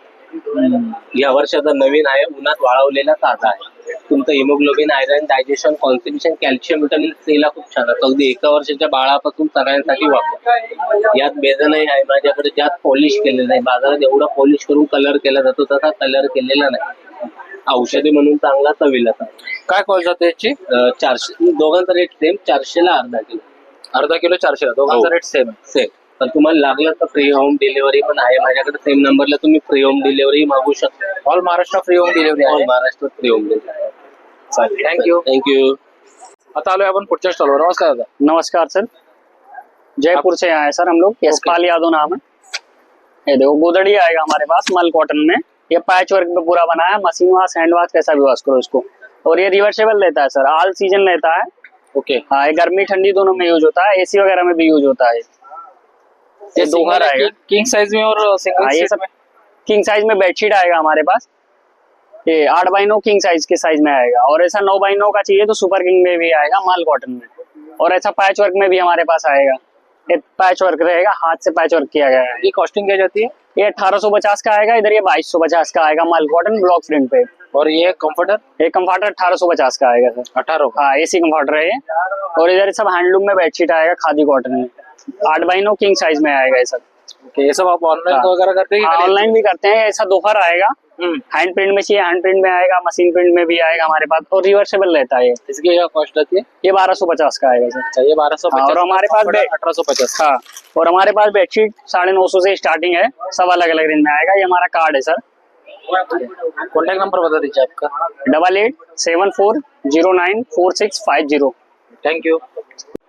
या वर्षाचा नवीन आहे, उन्हात वाळवलेला ताजा आहे. तुमचं haemoglobin, iron, digestion, constitution, calcium, vitamin C ला खूप छान आहे. अगदी 1 वर्षाच्या बाळापासून सगळ्यांसाठी वापर. यात बेजनही आहे माझ्याकडे, ज्यात पॉलिश केलेलं नाही. बाजारात एवढा पॉलिश करून कलर केला जातो, तसा कलर केलेला नाही. औषधी म्हणून चांगला, चवीला चांगला. काय कॉल जाते याची? 400. दोघांचा रेट सेम, 400 ला अर्धा किलो. अर्धा किलो 400 ला, दोघांचा रेट सेम सेम. पण तुम्हाला लागलं तर फ्री होम डिलिव्हरी पण आहे माझ्याकडे. सेम नंबरला तुम्ही फ्री होम डिलिव्हरी मागू शकता. All Maharashtra free home delivery all आहे. Maharashtra free home delivery. चालेल, थँक्यू. थँक्यू. आता आलोय आपण पुढच्या स्टॉलवर. नमस्कार दादा. नमस्कार सर, जयपुर से आए सर हम लोग, यशपाल यादव नाम है। ये देखो गोदड़ी आएगा हमारे पास मल कॉटन में, ये पैच वर्क पे पूरा बना है, मशीन वॉश हैंड वॉश कैसा भी वॉश करो इसको। और ये रिवर्सेबल रहता है सर, ऑल सीजन रहता है। ओके। हाँ, ये गर्मी ठंडी दोनों में यूज होता है, एसी वगैरह में भी यूज होता है। ये दोहर आएगा किंग साइज में और सिंगल हाँ, ये साइज में। किंग साइज में बेडशीट आएगा हमारे पास, ये 8x9 किंग साइज के साइज में आएगा। और ऐसा 9x9 का चाहिए तो सुपर किंग में भी आएगा माल कॉटन में। और ऐसा पैच वर्क में भी हमारे पास आएगा, ये पैच वर्क रहेगा, हाथ से पैच वर्क किया गया है। ये कॉस्टिंग क्या जाती है? ये 1850 का आएगा, इधर ये 2250 का आएगा माल कॉटन ब्लॉक प्रिंट पे। और ये कंफर्टर? ये कंफर्टर 1850 का आएगा सर। 18? हाँ, एसी कंफर्टर है ये। और इधर सब हैंडलूम में बेडशीट आएगा खादी कॉटन में, 8x9 किंग साइज में आएगा ये सब। ये सब आप ऑनलाइन वगैरह करते हैं? ऑनलाइन भी करते हैं। ऐसा दोपहर आएगा, हैंड प्रिंट में चाहिए हैंड प्रिंट में आएगा, मशीन प्रिंट में भी आएगा हमारे पास, और रिवर्सेबल रहता है। इसकी क्या कॉस्ट रहती है? ये 1250 का आएगा सर। ये 1250। और हमारे पास 1850। हाँ, और हमारे पास बेडशीट 950 से स्टार्टिंग है, सब अलग अलग रेंज में आएगा। ये हमारा कार्ड है सर। कॉन्टैक्ट नंबर बता दीजिए आपका। 8874094650। थँक्यू।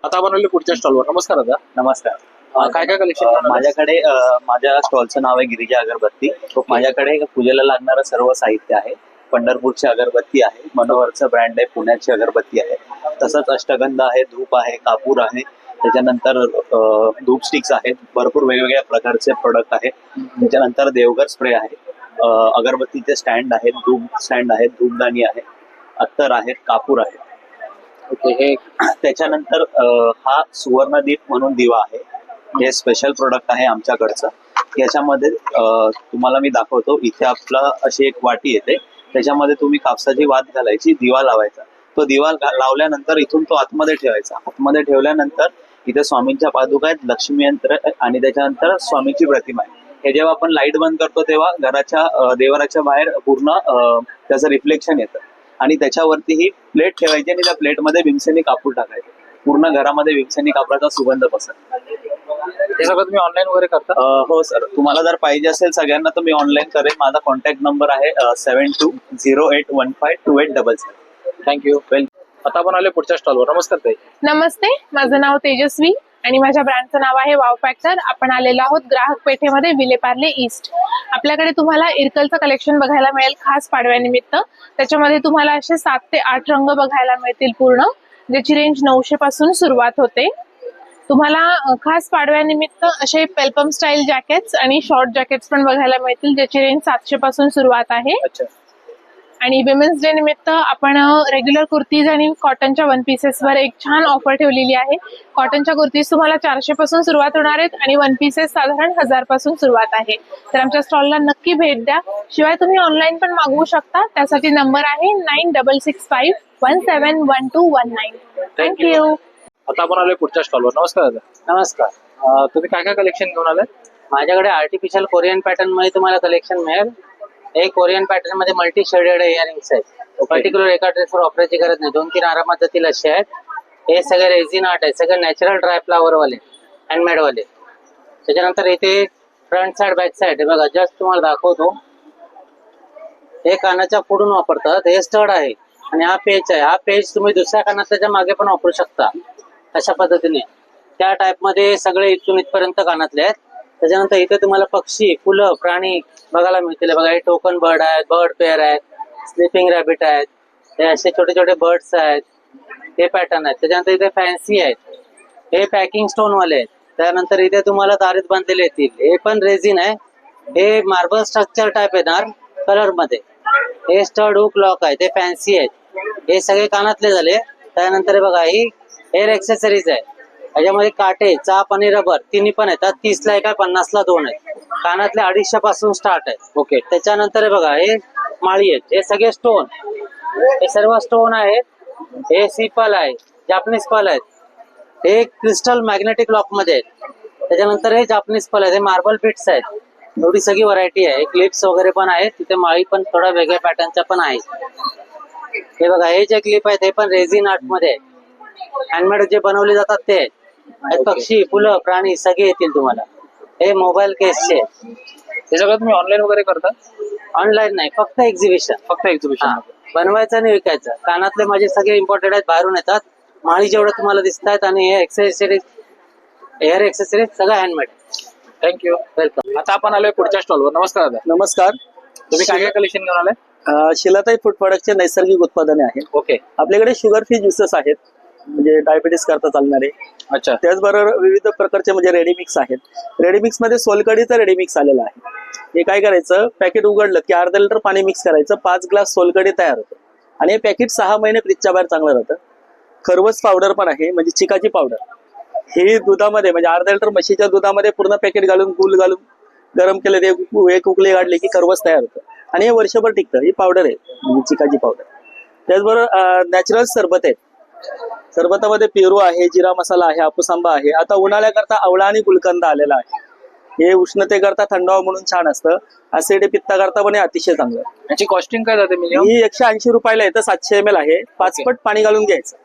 आता आपण आलो पुढच्या स्टॉलवर. नमस्कार दादा. नमस्कार. काय काय कलेक्शन? माझ्याकडे माझ्या स्टॉलचं नाव आहे गिरिजा अगरबत्ती. माझ्याकडे पूजेला लागणारं सर्व साहित्य आहे. पंढरपूरची अगरबत्ती आहे, मनोहरचं ब्रँड आहे, पुण्याची अगरबत्ती आहे, तसंच अष्टगंध आहे, धूप आहे, कापूर आहे, त्याच्यानंतर धूप स्टिक्स आहेत, भरपूर वेगवेगळ्या प्रकारचे प्रोडक्ट आहेत. त्याच्यानंतर देवघर स्प्रे आहे, अगरबत्तीचे स्टँड आहेत, धूप स्टँड आहेत, धूपदाणी आहे, अत्तर आहेत, कापूर आहे. ओके. त्याच्यानंतर हा सुवर्णदीप म्हणून दिवा आहे, हे स्पेशल प्रोडक्ट आहे आमच्याकडचं. याच्यामध्ये तुम्हाला मी दाखवतो. इथे आपला अशी एक वाटी येते, त्याच्यामध्ये तुम्ही कापसाची वात घालायची, दिवा लावायचा. तो दिवा लावल्यानंतर इथून तो आतमध्ये ठेवायचा. आतमध्ये ठेवल्यानंतर इथे स्वामींच्या पादुका आहेत, लक्ष्मी यंत्र आणि त्याच्यानंतर स्वामीची प्रतिमा आहे. हे जेव्हा आपण लाईट बंद करतो तेव्हा घराच्या देवराच्या बाहेर पूर्ण त्याचं रिफ्लेक्शन येतं. आणि त्याच्यावरती ही प्लेट ठेवायची आणि त्या प्लेटमध्ये भीमसेनी कापूर टाकायचं. पूर्ण घरामध्ये भीमसेनी कापडाचा सुगंध पसरतो. हे सगळं तुम्ही ऑनलाईन वगैरे करता? हो सर, तुम्हाला जर पाहिजे असेल सगळ्यांना तर मी ऑनलाईन करेन. माझा कॉन्टॅक्ट नंबर आहे 7208152877. थँक्यू. आता आपण आलो पुढच्या स्टॉलवर. नमस्कार ताई. नमस्ते, माझं नाव तेजस्वी आणि माझ्या ब्रँडचं नाव आहे वाव फॅक्टर. आपण आलेलो आहोत ग्राहक पेठेमध्ये, विलेपार्ले ईस्ट. आपल्याकडे तुम्हाला इरकलचं कलेक्शन बघायला मिळेल खास पाडव्यानिमित्त. त्याच्यामध्ये तुम्हाला असे 7 ते 8 रंग बघायला मिळतील पूर्ण, ज्याची रेंज 900 पासून सुरुवात होते. तुम्हाला खास पाडव्यानिमित्त असे पेल्पम स्टाईल जॅकेट्स आणि शॉर्ट जॅकेट्स पण बघायला मिळतील, ज्याची रेंज 700 पासून सुरुवात आहे. आणि विमेन्स डे निमित्त आपण रेग्युलर कुर्तीज आणि कॉटनच्या वन पीसेसवर एक छान ऑफर ठेवलेली आहे. कॉटनच्या कुर्तीज तुम्हाला 400 पासून सुरुवात होणार आहेत आणि वन पीसेस साधारण 1000 पासून सुरुवात आहे. तर आमच्या स्टॉलला नक्की भेट द्या. शिवाय तुम्ही ऑनलाईन पण मागवू शकता. त्यासाठी नंबर आहे 9665171219. थँक्यू. आता आपण आलोय पुढच्या स्टॉलवर. नमस्कार दादा. नमस्कार. तुम्ही काय काय कलेक्शन घेऊन आलाय? माझ्याकडे आर्टिफिशियल कोरियन पॅटर्न मध्ये तुम्हाला कलेक्शन मिळेल. हे कोरियन पॅटर्न मध्ये मल्टी शेडेड इयरिंग्स आहेत. पर्टिक्युलर एका ड्रेसवर वापरायची गरज नाही, 2-3 आरामात जातील असे आहेत. हे सगळे रेझिन आर्ट आहे, सगळे नॅचरल ड्राय फ्लावर वाले, हँडमेड वाले. त्याच्यानंतर इथे फ्रंट साइड बॅक साइड बघा, जस्ट तुम्हाला दाखवतो. हे कानाच्या पुढून वापरतात. हे स्टड आहे आणि हा पेज आहे. हा पेज तुम्ही दुसऱ्या कानातल्याच्या मागे पण वापरू शकता. अशा पद्धतीने त्या टाइप मध्ये सगळे इथून इथपर्यंत कानातले आहेत. त्याच्यानंतर इथे तुम्हाला पक्षी, फुलं, प्राणी बघायला मिळतील. बघा, हे टोकन बर्ड आहेत, बर्ड पेअर आहेत, स्लीपिंग रॅबिट आहेत, हे असे छोटे छोटे बर्ड्स आहेत. हे पॅटर्न आहेत. त्याच्यानंतर इथे फॅन्सी आहेत, हे पॅकिंग स्टोन वाले आहेत. त्यानंतर इथे तुम्हाला दारीत बांधलेले येतील. हे पण रेझिन आहे. हे मार्बल स्ट्रक्चर टाइप येणार कलर मध्ये. हे स्टड हुक लॉक आहे, ते फॅन्सी आहेत. हे सगळे कानातले झाले. त्यानंतर हे बघा, ही हेअर एक्सेसरीज आहे. याच्यामध्ये काटे, चाप आणि रबर तिन्ही पण येतात. 30ला एक आहे, 50ला 2 आहेत. कानातले 250 पासून स्टार्ट आहे. ओके. त्याच्यानंतर हे बघा, हे माळी आहेत. हे सगळे स्टोन, हे सर्व स्टोन आहेत. हे सिपल आहे, जापनीज पल आहेत. हे क्रिस्टल मॅग्नेटिक लॉक मध्ये आहेत. त्याच्यानंतर हे जापनीज पल आहेत, हे मार्बल बिट्स आहेत. एवढी सगळी व्हरायटी आहे. क्लिप्स वगैरे पण आहेत. तिथे माळी पण थोड्या वेगळ्या पॅटर्नच्या पण आहेत. हे बघा, हे जे क्लिप आहेत हे पण रेझिन आर्ट मध्ये आहे. हँडमेड जे बनवले जातात ते आहेत. पक्षी, फुलं, प्राणी सगळे येतील तुम्हाला. हे मोबाईल केसचे. हे सगळं तुम्ही ऑनलाईन वगैरे करता? ऑनलाईन नाही, फक्त एक्झिबिशन. फक्त एक्झिबिशन. बनवायचं आणि विकायचं. कानातले माझे सगळे इम्पोर्टेड आहेत, बाहेरून येतात. माळी जेवढं तुम्हाला दिसत आहेत आणि हे एक्सेसरीज, हेअर एक्सेसरीज सगळं हँडमेड. थँक्यू. वेलकम. आता आपण आलोय पुढच्या स्टॉलवर. नमस्कार दादा. नमस्कार. तुम्ही काय काय कलेक्शन घेऊन आलाय? शिलाताई फूड प्रोडक्टचे नैसर्गिक उत्पादने आहेत. ओके. आपल्याकडे शुगर फ्री ज्युसेस आहेत, म्हणजे डायबिटीस करता चालणारे. अच्छा. त्याचबरोबर विविध प्रकारचे म्हणजे रेडीमिक्स आहेत. रेडीमिक्स मध्ये सोलकडीचं रेडीमिक्स आलेलं आहे. हे काय करायचं, पॅकेट उघडलं की अर्धा लिटर पाणी मिक्स करायचं, 5 ग्लास सोलकडी तयार होतं. आणि हे पॅकेट 6 महिने फ्रीजच्या बाहेर चांगलं राहतं. खरवस पावडर पण आहे, म्हणजे चिकाची पावडर. हे दुधामध्ये म्हणजे अर्धा लिटर म्हशीच्या दुधामध्ये पूर्ण पॅकेट घालून, गुल घालून गरम केलं, ते एक उकळी काढली की खरवस तयार होतं. आणि हे वर्षभर टिकतं. ही पावडर आहे, म्हणजे चिकाची पावडर. त्याचबरोबर नॅचरल सरबत आहेत. सरबतामध्ये पेरू आहे, जिरा मसाला आहे, हापूस आंबा आहे. आता उन्हाळ्याकरता आवळा आणि गुलकंद आलेला आहे. हे उष्णतेकरता थंडावा म्हणून छान असतं. ऍसिड पित्ता करता पण हे अतिशय चांगलं. याची कॉस्टिंग काय जाते? ही 180 रुपयाला येतं. 700 ml आहे. 5 पट पाणी घालून घ्यायचं.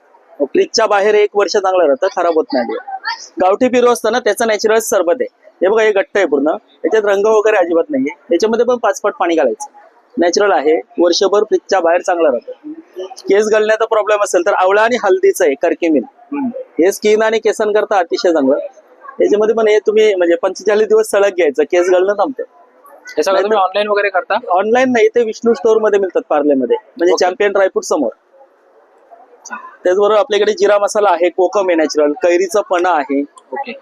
फ्रीजच्या बाहेर 1 वर्ष चांगलं राहतं, खराब होत नाही. गावठी पेरू असतं ना, त्याचं नॅचरल सरबत आहे. हे बघा, हे घट्ट आहे पूर्ण. याच्यात रंग वगैरे अजिबात नाहीये. याच्यामध्ये पण 5 पट पाणी घालायचं. नॅचरल आहे, वर्षभर फ्रीजच्या बाहेर चांगलं राहतं. केस गळण्याचा प्रॉब्लेम असेल तर आवळा आणि हल्दीचं आहे, कर्क्युमिन. हे स्किन आणि केसांकरता अतिशय चांगलं. याच्यामध्ये पण हे तुम्ही म्हणजे 45 दिवस सलग घ्यायचं, केस गळणं थांबतं. हे सगळं तुम्ही ऑनलाईन वगैरे करता? ऑनलाईन नाही, ते विष्णू स्टोअर मध्ये मिळतात, पार्लेमध्ये, म्हणजे चॅम्पियन ड्रायफ्रूट समोर. त्याचबरोबर आपल्याकडे जिरा मसाला आहे, कोकम आहे नॅचरल, कैरीचं पण आहे. ओके.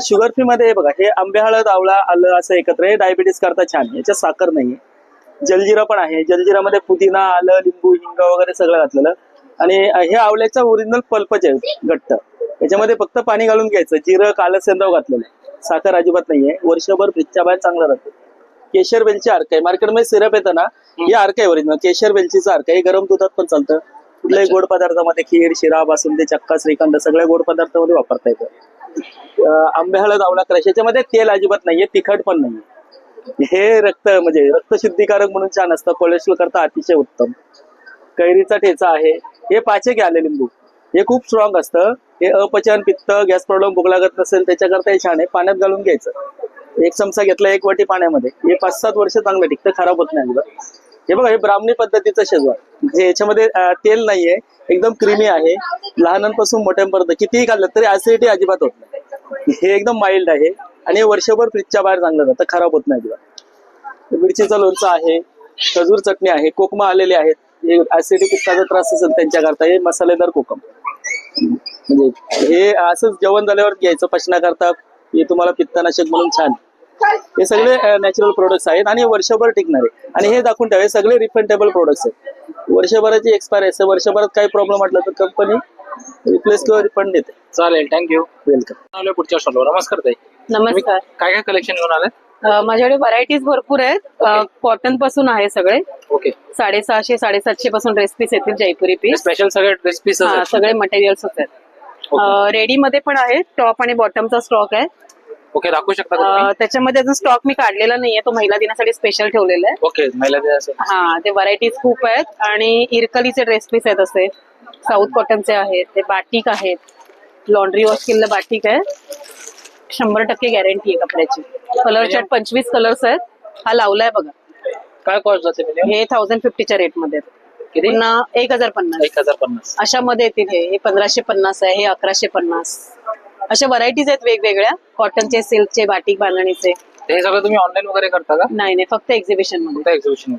शुगर फ्री मध्ये बघा, हे आंबे, हळद, आवळा, आलं असं एकत्र. हे डायबिटीस करता छान. याच्यात साखर नाहीये. जलजिरा पण आहे. जलजिरामध्ये पुदिना, आलं, लिंबू, हिंग वगैरे सगळं घातलेलं. आणि हे आवळ्याचा ओरिजिनल पल्पच आहे, घट्ट. याच्यामध्ये फक्त पाणी घालून घ्यायचं. जिरं, कालं सेंदव घातलेलं आहे. साखर अजिबात नाहीये. वर्षभर फ्रीजच्या बाहेर चांगलं राहतं. केशर वेलची अर्क आहे. मार्केटमध्ये सिरप येतं ना, हे अर्क आहे ओरिजिनल. केशर वेलचीचं अर्क आहे. गरम दुधात पण चालतं. कुठल्याही गोड पदार्थामध्ये, खीर, शिरा, बासुंदी, चक्का, श्रीखंड सगळ्या गोड पदार्थामध्ये वापरता येतं. आंबे, हळद, आवळा क्रश. याच्यामध्ये तेल अजिबात नाहीये, तिखट पण नाहीये. हे रक्त शुद्धीकारक म्हणून छान असतं. कोलेस्ट्रॉल करता अतिशय उत्तम. कैरीचा ठेचा आहे. हे 5 आले लिंबू. हे खूप स्ट्रॉंग असतं. हे अपचन, पित्त, गॅस प्रॉब्लेम, भूक लागत नसेल त्याच्याकरता हे छान आहे. पाण्यात घालून घ्यायचं. 1 चमचा घेतला, 1 वाटी पाण्यामध्ये. हे 5-7 वर्ष चांगलं टिकतं, खराब होत नाही अजिबात. हे बघा, हे ब्राह्मणी पद्धतीचं शेजवान. म्हणजे याच्यामध्ये तेल नाहीये, एकदम क्रीमी आहे. लहानांपासून मोठ्यांपर्यंत कितीही खाल्लं तरी ऍसिडिटी अजिबात होत नाही. हे एकदम माइल्ड आहे आणि हे वर्षभर फ्रीजच्या बाहेर चांगलं राहतं, खराब होत नाही अजिबात. मिरचीचं लोणचं आहे, खजूर चटणी आहे, कोकमा आलेले आहेत. ऍसिडिटी पित्ताचा त्रास असेल त्यांच्याकरता हे मसालेदार कोकम. म्हणजे हे असंच जेवण झाल्यावर घ्यायचं पचनाकरता. हे तुम्हाला पित्तनाशक म्हणून छान. हे सगळे नॅचरल प्रोडक्ट्स आहेत आणि वर्षभर टिकणारे. आणि हे दाखवून ठेवा, हे सगळे रिफंडेबल प्रोडक्ट्स आहेत. वर्षभराची एक्सपायरी असते, वर्षभरात काही प्रॉब्लेम वाटला तर कंपनी रिप्लेस किंवा रिफंड देते. चालेल, थँक्यू. वेलकम. आलोय पुढच्या स्टॉलवर. नमस्कार ताई. नमस्कार. काय काय कलेक्शन घेऊन आले? माझ्याकडे व्हरायटीज भरपूर आहेत. कॉटन पासून आहे सगळे. ओके. 650 750 पासून ड्रेस पीस येतील, जयपुरी पीस. स्पेशल सगळे ड्रेस पीस सगळे मटेरियल्स आहेत. रेडी मध्ये पण आहे, टॉप आणि बॉटमचा स्टॉक आहे. ओके, दाखवू शकता का तुम्ही? त्याच्यामध्ये अजून स्टॉक मी काढलेला नाहीये, तो महिला दिनासाठी स्पेशल ठेवलेला आहे. ओके, महिला दिनासाठी. हा, ते व्हरायटीज खूप आहेत. आणि इरकलीचे ड्रेस पीस आहेत, असे साऊथ कॉटनचे आहेत, ते बाटिक आहेत, लॉन्ड्री वॉश केलेलं बाटिक आहे. 100% गॅरंटी आहे कपड्याची. कलर चार्ट 25 कलर्स आहेत. हा लावलाय बघा. काय कॉस्ट जाते? हे 1050च्या रेट मध्ये. पुन्हा 1050. 1050 अशा मध्ये येतील. हे 1550 आहे, हे 1150. अशा व्हरायटीज आहेत वेगवेगळ्या, कॉटनचे, सिल्कचे, बाटिक बांधणीचे. हे सगळं तुम्ही ऑनलाईन वगैरे करता का? नाही, फक्त एक्झिबिशन मध्ये. एक्झिबिशन.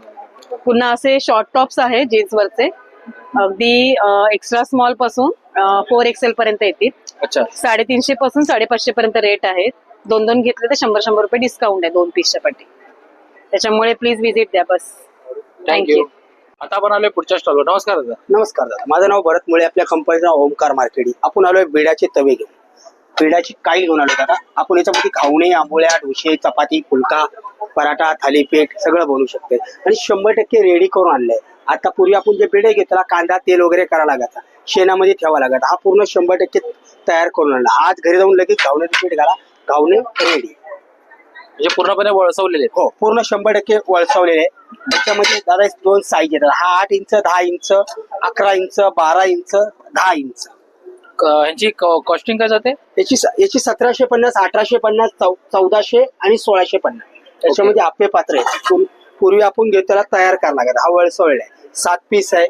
पुन्हा असे शॉर्ट टॉप्स आहे जीन्स वरचे, अगदी एक्स्ट्रा स्मॉल पासून 4XL पर्यंत येतील. अच्छा. 350 पासून 550 पर्यंत रेट आहेत. 2 घेतले तर 100 रुपये डिस्काउंट आहे 2 पीसच्या पाठी. त्याच्यामुळे प्लीज व्हिजिट द्या. बस, थँक्यू. आता आपण आलोय पुढच्या स्टॉलवर. नमस्कार दादा. नमस्कार दादा, माझं नाव भरत मुळे, आपल्या कंपनीचं नाव ओमकार मार्केटिंग. आपण आलोय बिडाचे तवे घेऊन. बिडाची काही घेऊन आलो दादा. आपण याच्यामध्ये घावणे, आंबोळ्या, डोसे, चपाती, फुलका, पराठा, थालीपीठ सगळं बनवू शकते. आणि 100% रेडी करून आणलंय. आता पूर्वी आपण जे बिडे घेतो त्याला कांदा, तेल वगैरे करावं लागायचा, शेणामध्ये ठेवावं लागायचं. हा पूर्ण 100% तयार करून आणला. आज घरी जाऊन लगेच घावण्याचं पीठ घाला, घावणे रेडी. म्हणजे पूर्णपणे वळसवलेले? हो, पूर्ण 100% वळसवलेले. त्याच्यामध्ये दादा 2 साईज येतात. हा 8 inch, 10 inch, 11 inch, 12 inch, 10 inch. यांची कॉस्टिंग काय जाते? याची 1750, 1850, 1400 आणि 1650. त्याच्यामध्ये आपले पात्र आहे. पूर्वी आपण घेतो त्याला तयार करायला लागत. हा वळसवलेला आहे. 7 पीस आहे,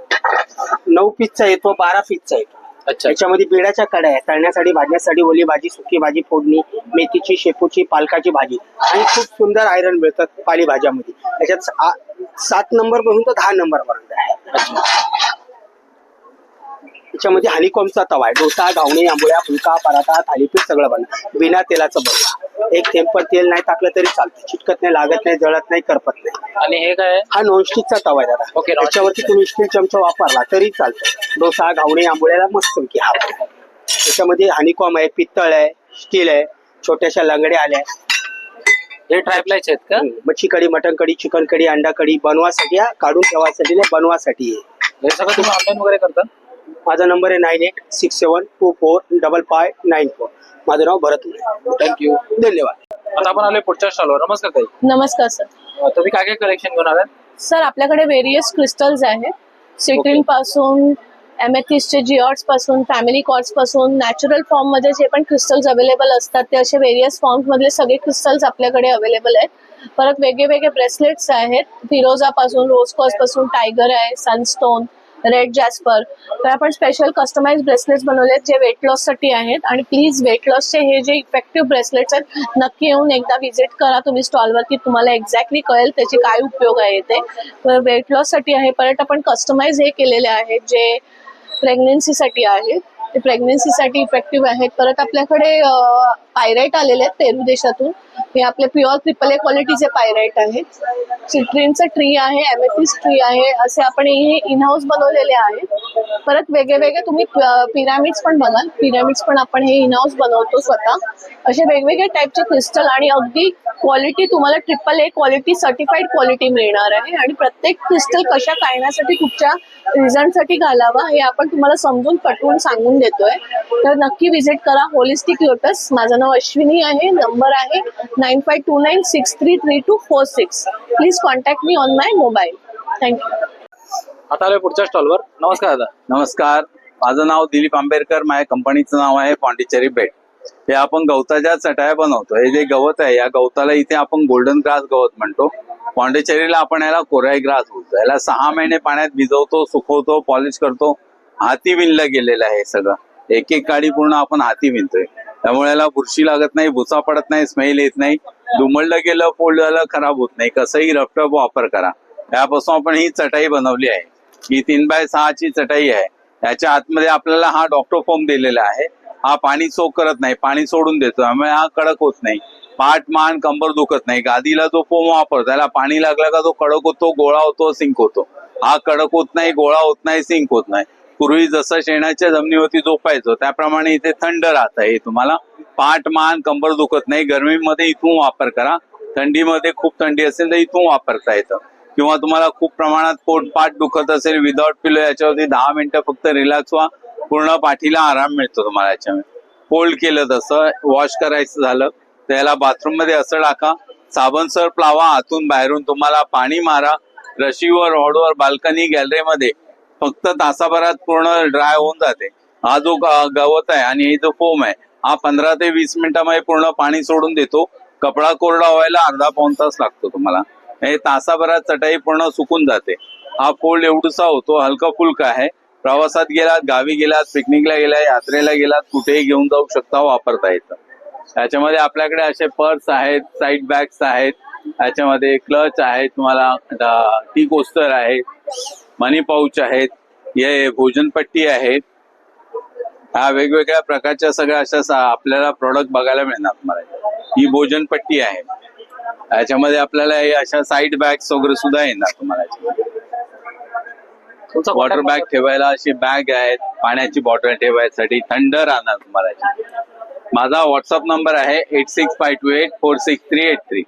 9 पीसचा येतो, 12 पीसचा येतो. त्याच्यामध्ये बिडाच्या कड्या आहेत, तळण्यासाठी, भाजण्यासाठी, ओली भाजी, सुकी भाजी, फोडणी, मेथीची, शेपूची, पालकाची भाजी. आणि खूप सुंदर आयरन मिळतात पालेभाज्यामध्ये. त्याच्यात 7 नंबर पासून तर 10 नंबर पर्यंत आहे. त्याच्यामध्ये हनीकॉमचा तवा आहे. डोसा, घावणे, आंबोळ्या, फुलका, पराठा, थालीपीठ सगळं बनतं. बिना तेलाचं बनतं. एक थेंब पण तेल नाही टाकलं तरी चालतं. चिटकत नाही, लागत नाही, जळत नाही, करपत नाही. आणि हे काय? हा नॉनस्टिकचा तवा आहे दादा. त्याच्यावरती तुम्ही स्टील चमचा वापरला तरी चालतं. डोसा, घावणे, आंबोळ्याला मस्त की हा. त्याच्यामध्ये हनीकॉम आहे, पित्तळ आहे, स्टील आहे, छोट्याशा लंगड्या आल्या. हे ट्रायप्लायचे आहेत का? मच्छी कढी, मटन कढी, चिकन कढी, अंडा कढी बनवासाठी, काढून ठेवासाठी नाही, बनवासाठी आहे. हे सगळं तुम्ही ऑनलाईन वगैरे करता? माझा नंबर आहे 9867245594. माझं नाव भरत मुळे. थँक्यू, धन्यवाद. आता आपण आलोय पुढच्या स्टॉलवर. नमस्कार ताई. नमस्कार सर. तुम्ही काय काय कलेक्शन घेऊन आलात? सर, आपल्याकडे व्हेरियस क्रिस्टल्स आहेत. सिट्रिन पासून, एमेथिस्टचे जिऑर्ड्स पासून, फॅमिली कॉर्ड्स पासून, नॅचरल फॉर्म मध्ये जे पण क्रिस्टल्स अवेलेबल असतात ते असे व्हेरियस फॉर्म्स मधले सगळे क्रिस्टल्स आपल्याकडे अवेलेबल आहेत. परत वेगळे ब्रेसलेट्स आहेत, फिरोजा पासून, रोज कॉर्स पासून, टायगर आहे, सनस्टोन, रेड जॅस्पर. तर आपण स्पेशल कस्टमाइज ब्रेसलेट्स बनवलेत जे वेट लॉस साठी आहेत. आणि प्लीज वेट लॉसचे हे जे इफेक्टिव्ह ब्रेसलेट्स आहेत नक्की येऊन एकदा व्हिजिट करा तुम्ही स्टॉलवरती. तुम्हाला एक्झॅक्टली कळेल त्याचे काय उपयोग आहे ते. तर वेट लॉस साठी आहे. परत आपण कस्टमाइज हे केलेले आहेत जे प्रेग्नेन्सीसाठी आहेत. ते प्रेग्नेन्सीसाठी इफेक्टिव्ह आहेत. परत आपल्याकडे पायराईट आलेले आहेत पेरू देशातून. हे आपले प्युअर AAA क्वालिटीचे पायराईट आहेत. सिट्रिनचं ट्री आहे, एमेथिस्ट ट्री आहे, असे आपण हे इन हाऊस बनवलेले आहेत. परत वेगळे तुम्ही पिरामिड्स पण बघाल. पिरामिड्स पण आपण हे इन हाऊस बनवतो स्वतः. असे वेगवेगळे टाईपचे क्रिस्टल आणि अगदी क्वालिटी तुम्हाला AAA क्वालिटी, सर्टिफाईड क्वालिटी मिळणार आहे. आणि प्रत्येक क्रिस्टल कशा काढण्यासाठी, कुठच्या रिझल्टसाठी घालावा हे आपण तुम्हाला समजून पटवून सांगून देतोय. तर नक्की व्हिजिट करा होलिस्टिक लोटस. माझं नाव अश्विनी आहे. नंबर आहे 9529633246. Please contact me on my mobile. Thank you. आता आलोय पुढच्या स्टॉलवर. नमस्कार दादा. नमस्कार, माझं नाव दिलीप आंबेडकर. माझ्या कंपनीचं नाव आहे पॉंडिचेरी बेट. हे आपण गवताच्या चटाया बनवतो. हे जे गवत आहे, या गवताला इथे आपण गोल्डन ग्रास गवत म्हणतो. पॉंडिचेरीला आपण याला कोराई ग्रास बोलतो. याला 6 महिने पाण्यात भिजवतो, सुकवतो, पॉलिश करतो. हाती विणलं गेलेलं आहे सगळं. एक काडी पूर्ण आपण हाती विणतोय. त्यामुळे याला बुरशी लागत नाही, भुसा पडत नाही, स्मेल येत नाही, दुमडलं गेलं, फोल्ड झालं, खराब होत नाही. कसंही रफटफ वापर करा. यापासून आपण ही चटाई बनवली आहे. ही 3x6 ची चटाई आहे. याच्या आतमध्ये आपल्याला हा डॉक्टर फोम दिलेला आहे. हा पाणी सोक करत नाही, पाणी सोडून देतो, त्यामुळे हा कडक होत नाही. पाठ मान कंबर दुखत नाही. गादीला जो फोम वापरतो त्याला पाणी लागलं का तो कडक होतो, गोळा होतो, सिंक होतो. हा कडक होत नाही, गोळा होत नाही, सिंक होत नाही. पूर्वी जसं शेणाच्या जमिनीवरती झोपायचो त्याप्रमाणे इथे थंड राहत आहे. तुम्हाला पाठ मान कंबर दुखत नाही. गरमीमध्ये इथून वापर करा, थंडीमध्ये खूप थंडी असेल तर इथून वापरता येतं. किंवा तुम्हाला खूप प्रमाणात पोटपाठ दुखत असेल विदाउट पिलो याच्यावरती 10 मिनिटं फक्त रिलॅक्स व्हा, पूर्ण पाठीला आराम मिळतो तुम्हाला. याच्यामध्ये फोल्ड केलं तसं वॉश करायचं झालं तर याला बाथरूम मध्ये असं टाका, साबण सर्फ लावा, आतून बाहेरून तुम्हाला पाणी मारा, रशीवर रॉडवर बाल्कनी गॅलरीमध्ये फक्त तासाभरात पूर्ण ड्राय होऊन जाते. हा जो गवत आहे आणि हे जो फोम आहे हा 15 ते 20 मिनिटांमध्ये पूर्ण पाणी सोडून देतो. कपडा कोरडा व्हायला अर्धा पाऊण तास लागतो तुम्हाला. हे तासाभरात चटाई पूर्ण सुकून जाते. हा फोल्ड एवढसा होतो, हलका फुलका आहे. प्रवासात गेलात, गावी गेलात, पिकनिकला गेलात, यात्रेला गेलात, कुठेही घेऊन जाऊ शकता, वापरता येतं. त्याच्यामध्ये आपल्याकडे असे पर्स आहेत, साईड बॅग्स आहेत, याच्यामध्ये क्लच आहे, तुम्हाला टी कोस्टर आहे, मनी पाऊच आहेत, हे भोजनपट्टी आहेत. हा वेगवेगळ्या प्रकारच्या सगळ्या अशा आपल्याला प्रोडक्ट बघायला मिळणार तुम्हाला. ही भोजनपट्टी आहे, याच्यामध्ये आपल्याला हे अशा साईड बॅग्स वगैरे सुद्धा येणार तुम्हाला. वॉटर बॅग ठेवायला अशी बॅग आहेत, पाण्याची बॉटल ठेवायसाठी थंड राहणार तुम्हाला. माझा व्हॉट्सअप नंबर आहे 8652846383.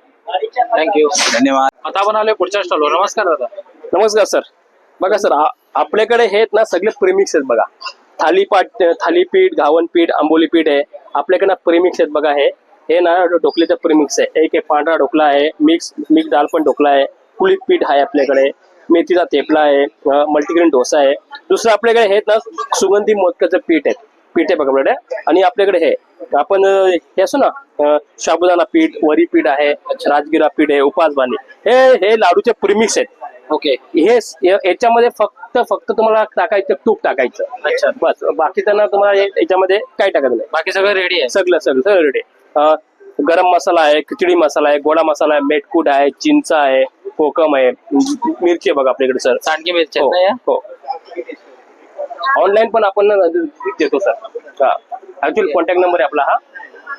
थँक्यू, धन्यवाद. आता आपण आलोय पुढच्या स्टॉलवर. नमस्कार दादा. नमस्कार सर. बघा सर, आपल्याकडे हे ना सगळे प्रीमिक्स आहेत बघा. थालीपीठ, घावणपीठ, आंबोली पीठ आहे आपल्याकडे. प्रीमिक्स आहेत बघा. हे ना ढोकलेचं प्रीमिक्स आहे. एक पांढरा ढोकला आहे, मिक्स डाळ पण ढोकला आहे, कुळीत पीठ आहे आपल्याकडे, मेथीचा थेपला आहे, मल्टीग्रेन डोसा आहे. दुसरं आपल्याकडे हे ना सुगंधी मोदकाचं पीठ आहे बघा आपल्याकडे. आणि आपल्याकडे हे आपण हे असो ना साबुदाणा पीठ, वरी पीठ आहे, राजगिरा पीठ आहे, उपास बांधे, हे लाडूचे प्रीमिक्स आहेत. ओके, हे याच्यामध्ये फक्त तुम्हाला टाकायचं तूप टाकायचं. अच्छा, बस. बाकी त्यांना तुम्हाला याच्यामध्ये काय टाकायचं नाही. बाकी सगळं रेडी आहे. सगळं रेडी. गरम मसाला आहे, खिचडी मसाला आहे, गोडा मसाला आहे, मेटकूट आहे, चिंच आहे, कोकम आहे, मिरची आहे बघा आपल्याकडे सर. सांडगी मिरची हो. ऑनलाईन पण आपण देतो सर. ऍक्च्युअली कॉन्टॅक्ट नंबर आहे आपला हा.